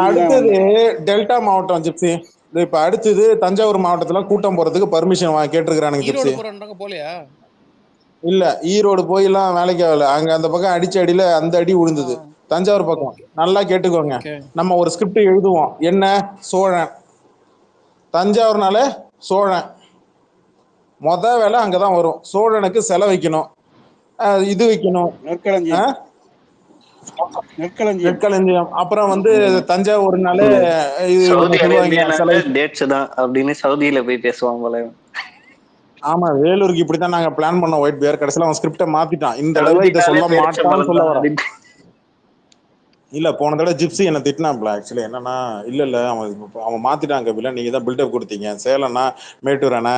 அடுத்தது டெல்டா மாவட்டம் ஜிப்சி. இப்ப அடுத்தது தஞ்சாவூர் மாவட்டத்துல கூட்டம் போறதுக்கு பர்மிஷன் கேட்டிருக்கிறானுங்க ஜிப்சி. போலையா? இல்ல, ஈரோடு போயெல்லாம் வேலைக்கு ஆகல. அங்க அந்த பக்கம் அடிச்ச அடியில அந்த அடி விழுந்தது. தஞ்சாவூர் பக்கம் நல்லா கேட்டுக்கோங்க. நம்ம ஒரு ஸ்கிரிப்ட் எழுதுவோம். என்ன? சோழன். தஞ்சாவூர்னால சோழன். வேலை அங்கதான் வரும். சோழனுக்கு செலை வைக்கணும், இது வைக்கணும், நெற்களஞ்சியம். அப்புறம் தஞ்சாவூர்னால அப்படின்னு சவுதியில போய் பேசுவாங்க போல. ஆமா, வேலூருக்கு இப்படித்தான் நாங்க பிளான் பண்ணோம். ஒயிட் பேர் கடைசியில அவன் ஸ்கிரிப்ட மாத்திட்டான். இந்த தடவை இதை சொல்ல மாட்டான்னு சொல்ல வர. இல்ல, போன தடவை ஜிப்சி என்ன திட்டினாப்ல. ஆக்சுவலி என்னன்னா, இல்ல அவன் மாத்திட்டாங்க கபில, நீங்க தான் பில்டப் கொடுத்தீங்க. சேலம்னா மேட்டூர் அண்ணா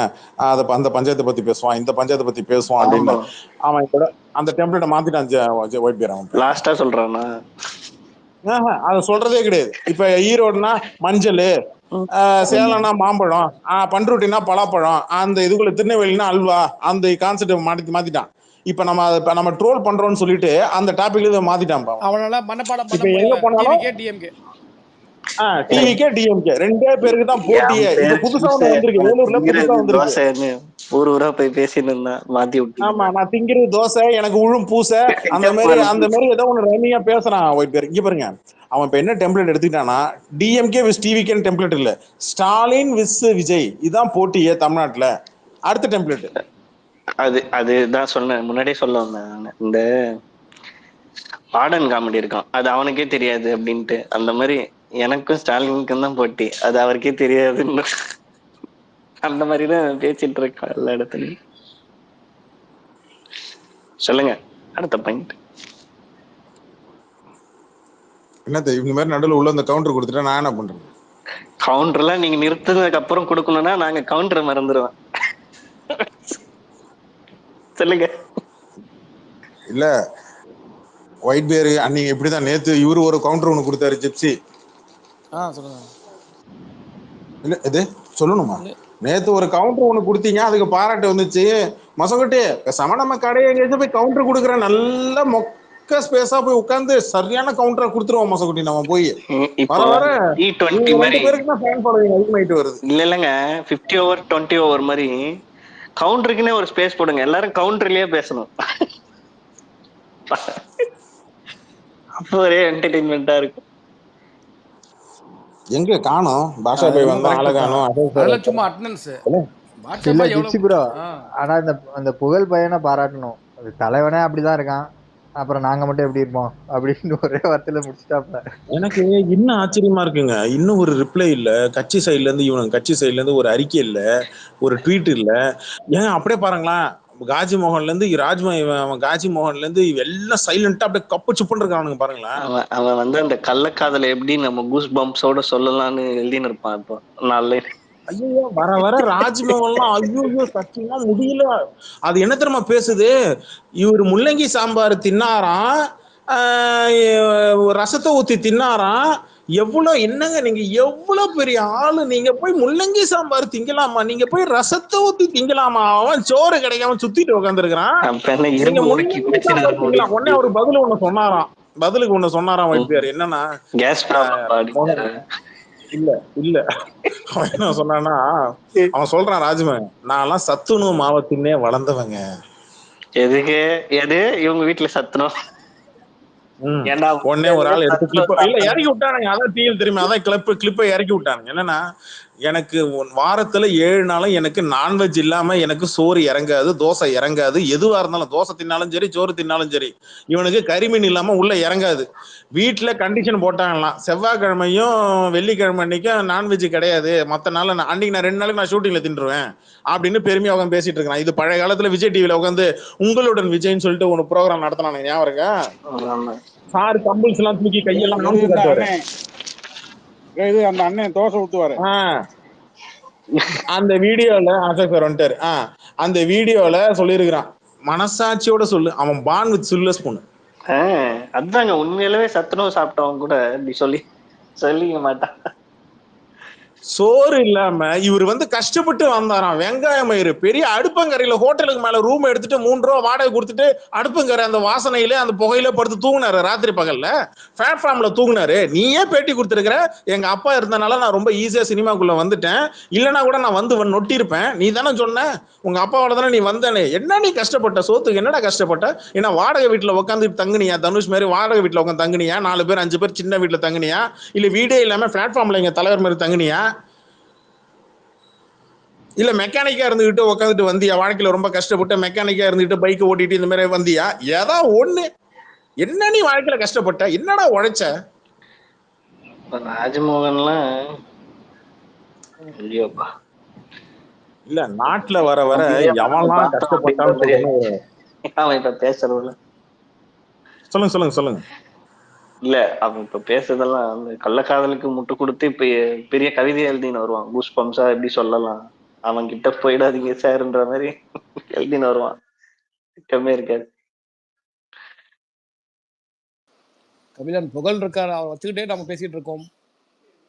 அந்த பஞ்சாயத்தை பத்தி பேசுவான், இந்த பஞ்சாயத்தை பத்தி பேசுவான் அப்படின்னு. அவன் இப்ப அந்த டெம்ப்ளேட்டை மாத்திட்டான் ஒயிட் பேர். அவன் லாஸ்டா சொல்றானா? அதை சொல்றதே கிடையாது. இப்ப ஈரோடுனா மஞ்சள், சேலம்னா மாம்பழம், பண்ருட்டினா பலாப்பழம், அந்த இதுக்குள்ள திருநெல்வேலினா அல்வா, அந்த கான்செப்ட் மாத்திட்டான். இப்ப நம்ம ட்ரோல் பண்றோம்னு சொல்லிட்டு அந்த டாபிக்ல மாத்திட்டான். அவனால மனப்பாடம் பண்ண எங்க போனாலும் டிவிகே டிஎம்கே ரெண்டே பேருக்கு தான் போட்டியே. இது புதுசா வந்திருக்கு, வேலூர்ல புதுசா வந்திருக்கு. ஊரா போய் பேசிட்டு இருந்தா மாத்தி விட்டு. ஆமா, நான் திங்கிறது தோசை, எனக்கு உழும் பூசை, அந்த மாதிரி ஏதோ ஒண்ணு ரம்மியா பேசுறான் ஒயிட் பேர். இங்க பாருங்க, அவன் இப்ப என்ன டெம்ப்ளேட் எடுத்துக்கிட்டானா, டிஎம்கே விஸ் டிவிகே டெம்ப்ளேட் இல்ல, ஸ்டாலின் விஸ் விஜய், இதுதான் போட்டியே தமிழ்நாட்டுல. அடுத்த டெம்ப்ளேட் அதுதான் சொன்னேன், முன்னாடியே சொல்ல வந்தேன். இந்த பாடன் காமெடி இருக்கும், அது அவனுக்கே தெரியாது அப்படின்ட்டு. அந்த மாதிரி எனக்கும் ஸ்டாலினுக்கும் தான் போட்டி, அது அவருக்கே தெரியாதுன்னு. அந்த மாதிரிதான் பேசிட்டு இருக்கான் எல்லா இடத்துலயும். சொல்லுங்க அடுத்த பாயிண்ட். என்னது இந்த மாதிரி நடுவில் உள்ள அந்த கவுண்டர் கொடுத்துட்டா நான் என்ன பண்றேன்? கவுண்டர்லாம் நீங்க நிறுத்தினதுக்கு அப்புறம் கொடுக்கணும்னா நாங்க கவுண்டரை மறந்துடுவேன். சொல்லுங்க. இல்ல ஒயிட் பேர் அன்னைக்கு இப்படிதான் நேத்து இவரு ஒரு கவுண்டர் ஒண்ணு கொடுத்தாரு ஜிப்சி. சொல்லுங்க. இல்ல இது சொல்லணுமா? நேத்து ஒரு கவுண்டர் ஒண்ணு கொடுத்தீங்க, அதுக்கு பாராட்டு வந்துச்சு. மசங்கட்டி நம்ம கடையை எங்கேயாச்சும் போய் கவுண்டர் கொடுக்குற நல்ல மொக்க ஸ்பேஸா போய் உட்காந்து சரியான கவுண்டரை கொடுத்துருவோம் மசகுட்டி. நம்ம போய் வர வர ரெண்டு பேருக்கு தான் ஃபேன் ஃபாலோவிங் அதிகமாயிட்டு வருது. இல்லங்க 50 ஓவர் 20 ஓவர் மாதிரி கவுண்டருக்குன்னே ஒரு ஸ்பேஸ் போடுங்க, எல்லாரும் கவுண்டர்லயே பேசணும். அப்போ ஒரே என்டர்டெயின்மெண்டா இருக்கும். எங்க காணோம் பாஷா பாய் வந்தா ஆள காணோம். அதெல்லாம் சும்மா அட்டெண்டன்ஸ் இல்ல ஜிப்சி ப்ரோ. ஆனா அந்த புகழ் பையனை பாராட்டணும். அது தலைவனே அப்படிதான் இருக்கான், அப்புறம் நாங்க மட்டும் எப்படி இருப்போம் அப்படின்னு ஒரே வார்த்தையில முடிச்சுட்டாப்ல. எனக்கு இன்னும் ஆச்சரியமா இருக்குங்க, இன்னும் ஒரு ரிப்ளை இல்ல கட்சி சைட்ல இருந்து. இவனுக்கு கட்சி சைட்ல இருந்து ஒரு அறிக்கை இல்ல, ஒரு ட்வீட் இல்ல. ஏன் அப்படியே பாருங்களேன், காஜி மோகன்ல இருந்து காஜி மோகன்ல இருந்து எல்லாம் சைலண்டா அப்படியே கப்பு சுப்புன்னு இருக்கானுங்க பாருங்களேன். அவன் அந்த கள்ளக்காதலை எப்படி நம்ம கூஸ் பம்ப்ஸோட சொல்லலாம்னு எழுதின்னு இருப்பான். இப்போ நாளை ஐயோ வர வர ராஜ்மோகன்லாம் ஐயோ சத்தியமா முடியல. அது என்ன தெரியுமா பேசுது, இவர் முள்ளங்கி சாம்பார் தின்னாராம், ரசத்தை ஊத்தி தின்னாராம். எவ்வளவு என்னங்க நீங்க, எவ்வளவு பெரிய ஆளு நீங்க, போய் முள்ளங்கி சாம்பார் திங்கலாமா, நீங்க போய் ரசத்தை ஊத்தி திங்கலாமா? அவன் சோறு கிடைக்காம சுத்திட்டு உட்காந்துருக்கான். உடனே அவரு பதிலுக்கு ஒண்ணு சொன்னாராம் ஒயிட் பேர். என்னன்னா இல்ல அவன் என்ன சொன்னான்னா, அவன் சொல்றான் ராஜ்மன், நான் எல்லாம் சத்துணவு மாவத்தின்னே வளர்ந்தவங்க. எதுக்கு இவங்க வீட்டுல சத்துணவு உடனே ஒரு ஆள் எடுத்து கிளிப் இறக்கி விட்டானுங்க. அதான் டிஎல் தெரியுமா, அதான் கிளிப்பை இறக்கி விட்டானுங்க. என்னன்னா, எனக்கு வாரத்துல 7 நாளும் எனக்கு நான்வெஜ் இல்லாம எனக்கு சோறு இறங்காது, தோசை இறங்காது. எதுவா இருந்தாலும் தோசை தின்னாலும் சரி, சோறு தின்னாலும் சரி, இவனுக்கு கறிமீன் இல்லாம உள்ள இறங்காது. வீட்டுல கண்டிஷன் போட்டாங்களாம், செவ்வாய்க்கிழமையும் வெள்ளிக்கிழமை அன்னைக்கும் நான்வெஜ் கிடையாது, மத்த நாள் அன்னைக்கு நான் 2 நாளைக்கு நான் ஷூட்டிங்ல தின்றுவேன் அப்படின்னு பெருமையா உட்காந்து பேசிட்டு இருக்கான். இது பழைய காலத்துல விஜய் டிவில உட்காந்து உங்களுடன் விஜய்ன்னு சொல்லிட்டு ஒரு ப்ரோக்ராம் நடத்தினானுங்க, ஞாபகம் இருக்கா? சார் கம்பிள்ஸ் எல்லாம் தூக்கி கையெல்லாம் அந்த அண்ணன் தோசை ஊத்துவாரு. அந்த வீடியோல வந்துட்டாரு. அந்த வீடியோல சொல்லிருக்கிறான், மனசாட்சியோட சொல்லு, அவன் பான் வித் சில்லஸ் பொண்ணு. அதாங்க உண்மையிலவே சத்துணவு சாப்பிட்டவங்க கூட இப்படி சொல்லிக்க மாட்டான். சோறு இல்லாம இவர் வந்து கஷ்டப்பட்டு வந்தாராம். வெங்காயம் மயிறு பெரிய அடுப்பங்கரையில ஹோட்டலுக்கு மேல ரூம் எடுத்துட்டு 3 ரூபா வாடகை கொடுத்துட்டு அடுப்பங்கரை அந்த வாசனையில அந்த புகையில படுத்து தூங்கினாரு ராத்திரி பகல்ல. பிளாட்ஃபார்ம்ல தூங்கினாரு. நீயே பேட்டி கொடுத்துருக்கிற, எங்க அப்பா இருந்தனால நான் ரொம்ப ஈஸியா சினிமாக்குள்ள வந்துட்டேன், இல்லைன்னா கூட நான் வந்து நொட்டிருப்பேன். நீ தானே சொன்ன உங்க அப்பாவோட தானே நீ வந்தானே. என்ன நீ கஷ்டப்பட்ட, சோத்துக்கு என்னடா கஷ்டப்பட்ட? ஏன்னா வாடகை வீட்டுல உட்காந்து தங்குனியா? தனுஷ் மாதிரி வாடகை வீட்டுல உட்காந்து தங்குனியா? 4 பேர் 5 பேர் சின்ன வீட்டுல தங்குனியா? இல்ல வீடே இல்லாம பிளாட்ஃபார்ம்ல எங்க தலைவர் மாதிரி தங்குனியா? இல்ல மெக்கானிக்கா இருந்துகிட்டு உட்காந்துட்டு வந்தியா? வாழ்க்கையில ரொம்ப கஷ்டப்பட்டு மெக்கானிக்கா இருந்துட்டு பைக் ஓட்டிட்டு இந்த மாதிரி வந்தியா? ஏதா ஒண்ணு. என்ன நீ வாழ்க்கையில கஷ்டப்பட்ட? என்னடா உழைச்ச? ராஜ்மோகன்லாம் இல்லையோப்பா. இல்ல நாட்டுல வர வர எவன்லாம் கஷ்டப்பட்டான்னு அவன் இப்ப பேசுறதுல சொல்லுங்க சொல்லுங்க சொல்லுங்க. இல்ல அவன் இப்ப பேசுறதெல்லாம் அந்த கள்ளக்காதலுக்கு முட்டு கொடுத்து இப்ப பெரிய கவிதை எழுதின்னு வருவான். பூஸ் பம்ஸா எப்படி சொல்லலாம், அவன் கிட்ட போயிடாதீங்க சார்ன்ற மாதிரி எழுதின்னு வருவான். கம்மியா இருக்காது. கபிலன் புகழ் இருக்காரு, அவர் வச்சுக்கிட்டே நம்ம பேசிட்டு இருக்கோம்.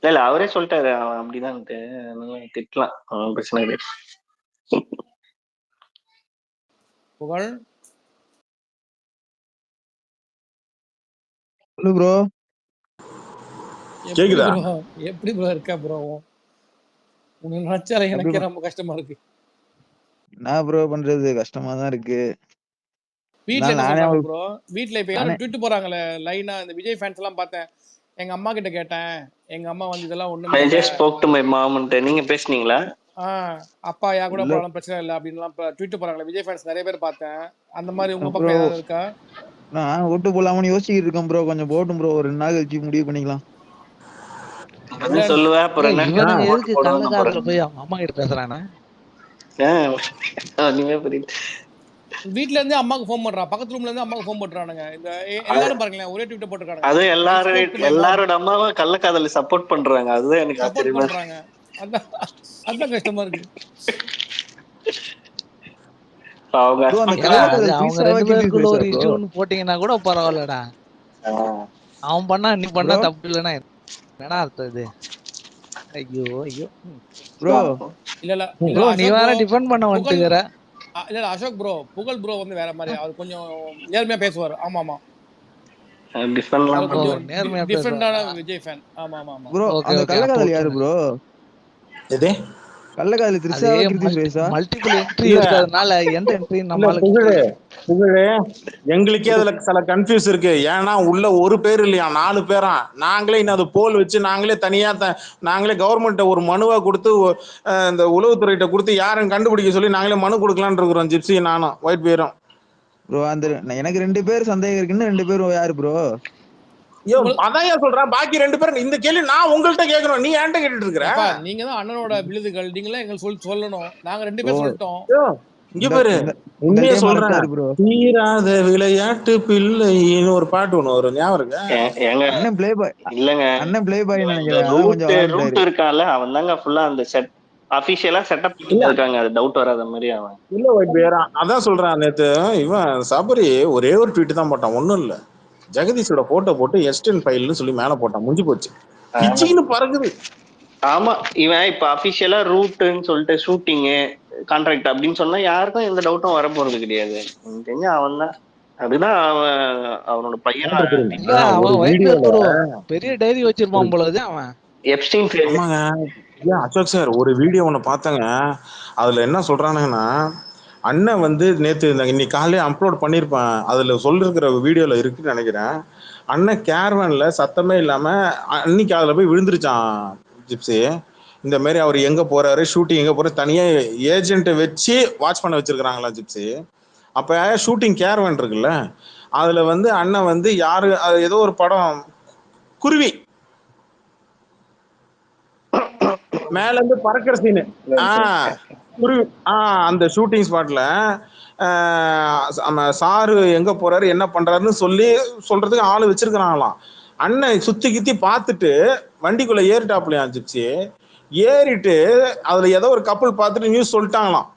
இல்ல அவரே சொல்லிட்டாரு அவன் அப்படிதான்ட்டு. திட்டலாம், அவன் பிரச்சனை கிடையாது. புகழ் ப்ரோ கேக்குதா? எப்படி ப்ரோ இருக்க ப்ரோ? உன்னை நினைச்சாலே எனக்கே ரொம்ப கஷ்டமா இருக்கு. என்ன ப்ரோ பண்றது, கஷ்டமா தான் இருக்கு. வீட்ல என்ன சொல்றாங்க ப்ரோ? வீட்ல இப்ப யாரும் ட்வீட் போறாங்களே லைனா, இந்த விஜய் ஃபேன்ஸ் எல்லாம் பார்த்தேன். எங்க அம்மா கிட்ட கேட்டேன், எங்க அம்மா வந்து இதெல்லாம் ஒண்ணுமே I just spoke to my mom ன்ட்டு நீங்க பேசுனீங்களா? அப்பா யா கூட போறாலும் பிரச்சனை இல்லை அப்படின்லாம் ட்வீட் போறாங்களே விஜய் ஃபேன்ஸ் நிறைய பேர் பார்த்தேன். அந்த மாதிரி உங்க பக்கம் ஏதாவது இருக்கா? நான் ஓட்டு போலாம்னு யோசிச்சுட்டு இருக்கேன் ப்ரோ. கொஞ்சம் போட்டும் ப்ரோ, ஒரு 2 நாள் கழிச்சு முடிவு பண்ணிக்கலாம். சொல்லுவேன் அப்புறம் கள்ளக்காதல போய் அவங்க அம்மா கிட்ட பேசுறானே. வீட்ல இருந்து அம்மாக்கு ஃபோன் பண்றான், பக்கத்து ரூம்ல இருந்து அம்மாக்கு ஃபோன் பண்றானுங்க. இந்த எல்லாரும் பாருங்களேன் ஒரே ட்வீட் போட்டுருக்காங்க. அது எல்லாரோட அம்மாவும் கள்ளக்காதலை சப்போர்ட் பண்றாங்க. அதுதான் எனக்கு ஆச்சரியமா பண்றாங்க. அதான் கஷ்டமா இருக்கு. அவங்க 2 பேருக்குள்ள ஒரு இஷ்யூன்னு போட்டீங்கன்னா கூட பரவாயில்லடா. அவன் பண்ணா நீ பண்ணா தப்பு இல்லைன்னா என்னடா அர்த்தம் இது? ஐயோ ஐயோ ப்ரோ. இல்ல ப்ரோ நீ வேற டிஃபெண்ட் பண்ண வந்துட்டுற. இல்ல அசோக் ப்ரோ, புகழ் ப்ரோ வந்து வேற மாதிரி, அவர் கொஞ்சம் நேர்மையா பேசுவார். ஆமா ஆமா, டிஃபெண்டான விஜய் ஃபேன். ஆமா ஆமா ஆமா ப்ரோ. அந்த கள்ளக்காதல் யாரு ப்ரோ? எதே கள்ளக்காதல் திரிஷா கிருதி சுரேஷா? மல்டிபிள் என்ட்ரி இருக்கிறதுனால எந்த என்ட்ரி நம்மால புகழே எங்களுக்கே அதுல சில கன்ஃபியூஸ் இருக்கு. ஏன்னா உள்ள ஒரு பேர் இல்லையா, 4 பேரா. நாங்களே இன்னும் அது போல் வச்சு நாங்களே தனியா நாங்களே கவர்மெண்ட் ஒரு மனுவா கொடுத்து இந்த உளவுத்துறையிட்ட கொடுத்து யாரும் கண்டுபிடிக்க சொல்லி நாங்களே மனு கொடுக்கலான்னு இருக்கிறோம். ஜிப்சி நானும் ஒயிட் பேரும். ப்ரோ அந்த எனக்கு 2 பேர் சந்தேகம் இருக்குன்னு. 2 பேரும் யாரு ப்ரோ? அதான் சொல்றேன். பாக்கி 2 பேரும் இந்த கேள்வி நான் உங்கள்கிட்ட கேட்கணும், நீ ஏன்ட்ட கேட்டுட்டு இருக்கிற? நீங்க தான் அண்ணனோட விழுதுகள், நீங்களே எங்களுக்கு சொல்லணும். நாங்க 2 பேர் சொல்லிட்டோம். இங்க பாரு, உண்மையே சொல்றேன். தீராத விளையாட்டு பிள்ளைன்னு ஒரு பாட்டு ஒண்ணு வரும், ஞாபகம் இருக்கா? அண்ணன் பிளே பாய். இல்லங்க அண்ணன் பிளே பாய் நினைக்கிறேன். ரூட் இருக்கால, அவன் தாங்க ஃபுல்லா அந்த செட் அபிஷியலா செட்டப் பண்ணிருக்காங்க. அது டவுட் வராத மாதிரி அவன் இல்ல ஒயிட் பேரா. அதான் சொல்றான். நேத்து இவன் சபரி ஒரே ஒரு ட்வீட் தான் போட்டான், ஒண்ணும் இல்ல. ஜெகதீஷோட போட்டோ போட்டு எஸ்டன் ஃபைல்னு சொல்லி மேல போட்டான், முடிஞ்சு போச்சு. பிச்சின்னு பறக்குது. ஆமா, இவன் இப்ப அபிஷியலா ரூட்னு சொல்லிட்டு ஷூட்டிங்கு கான்ட்ராக்ட் அப்படின்னு சொன்னா யாருக்கும் எந்த டவுட்டும் வர போறது கிடையாது. எனக்கு தெரிஞ்ச அவன் தான். அதுதான் அவனோட பையன். பெரிய டைரி வச்சிருப்பான் போல அவன். Epstein file. ஆமாங்க. அசோக் சார் ஒரு வீடியோ ஒண்ணு பார்த்தாங்க. அதுல என்ன சொல்றானுங்கன்னா, அண்ணன் வந்து நேத்து இன்னைக்கு காலையில அப்லோட் பண்ணிருப்பேன். அதுல சொல்லிருக்கிற வீடியோல இருக்குன்னு நினைக்கிறேன். அண்ணன் கேர்வன்ல சத்தமே இல்லாம அன்னைக்கு அதுல போய் விழுந்துருச்சான் ஜிப்சி. இந்த மாதிரி அவர் எங்க போறாரு, ஷூட்டிங் எங்க போறாரு, தனியா ஏஜென்ட்டை வச்சு வாட்ச் பண்ண வச்சிருக்கிறாங்களா ஜிப்சி. அப்ப ஷூட்டிங் கேர்வன் இருக்குல்ல, அதுல வந்து அண்ணன் வந்து யாரு ஏதோ ஒரு படம் குருவி மேல இருந்து பறக்கிற சீனு, குருவி அந்த ஷூட்டிங் ஸ்பாட்ல சாரு எங்க போறாரு என்ன பண்றாருன்னு சொல்றதுக்கு ஆளு வச்சிருக்கிறாங்களாம். அண்ணன் சுத்தி கித்தி பார்த்துட்டு வண்டிக்குள்ள ஏறிட்டாப்லையா ஜிப்சி. ஏறிட்டு அதுல ஏதோ ஒரு கப்பல் பார்த்துட்டு நியூஸ் சொல்லிட்டாங்களாம்.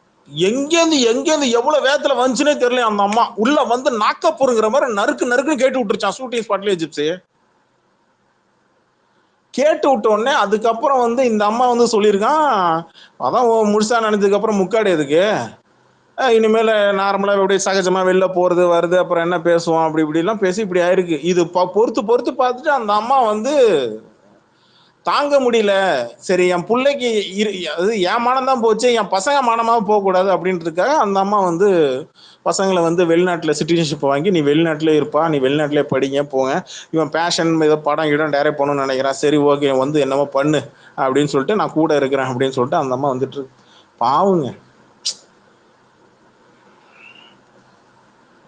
எங்கேருந்து எவ்வளவு வேகத்துல வந்துச்சுன்னே தெரியல. அந்த அம்மா உள்ள வந்து நாக்க போருங்கிற மாதிரி நறுக்கு நறுக்குன்னு கேட்டு விட்டுருச்சான் ஷூட்டிங் ஸ்பாட்லயே ஜிப்சி. கேட்டு விட்ட உடனே அதுக்கப்புறம் வந்து இந்த அம்மா வந்து சொல்லியிருக்கான், அதான் முழுசா நினைச்சதுக்கு அப்புறம் முக்காடு எதுக்கு, இனிமேல் நார்மலா எப்படி சகஜமா வெளில போறது வருது அப்புறம் என்ன பேசுவோம் அப்படி இப்படிலாம் பேசி இப்படி ஆயிருக்கு. இது பொறுத்து பொறுத்து பார்த்துட்டு அந்த அம்மா வந்து தாங்க முடியல. சரி என் பிள்ளைக்கு அது என் மானம் தான் போச்சு, என் பசங்க மானமாக போகக்கூடாது அப்படின்றதுக்காக அந்த அம்மா வந்து பசங்களை வந்து வெளிநாட்டில் சிட்டிசன்ஷிப் வாங்கி நீ வெளிநாட்டிலே இருப்பா, நீ வெளிநாட்டிலே படிங்க போங்க, இவன் பேஷன் ஏதோ படம் இடம் டைரக்ட் பண்ணணும்னு நினைக்கிறான், சரி ஓகே வந்து என்னமோ பண்ணு அப்படின்னு சொல்லிட்டு நான் கூட இருக்கிறேன் அப்படின்னு சொல்லிட்டு அந்த அம்மா வந்துட்டு பாவுங்க.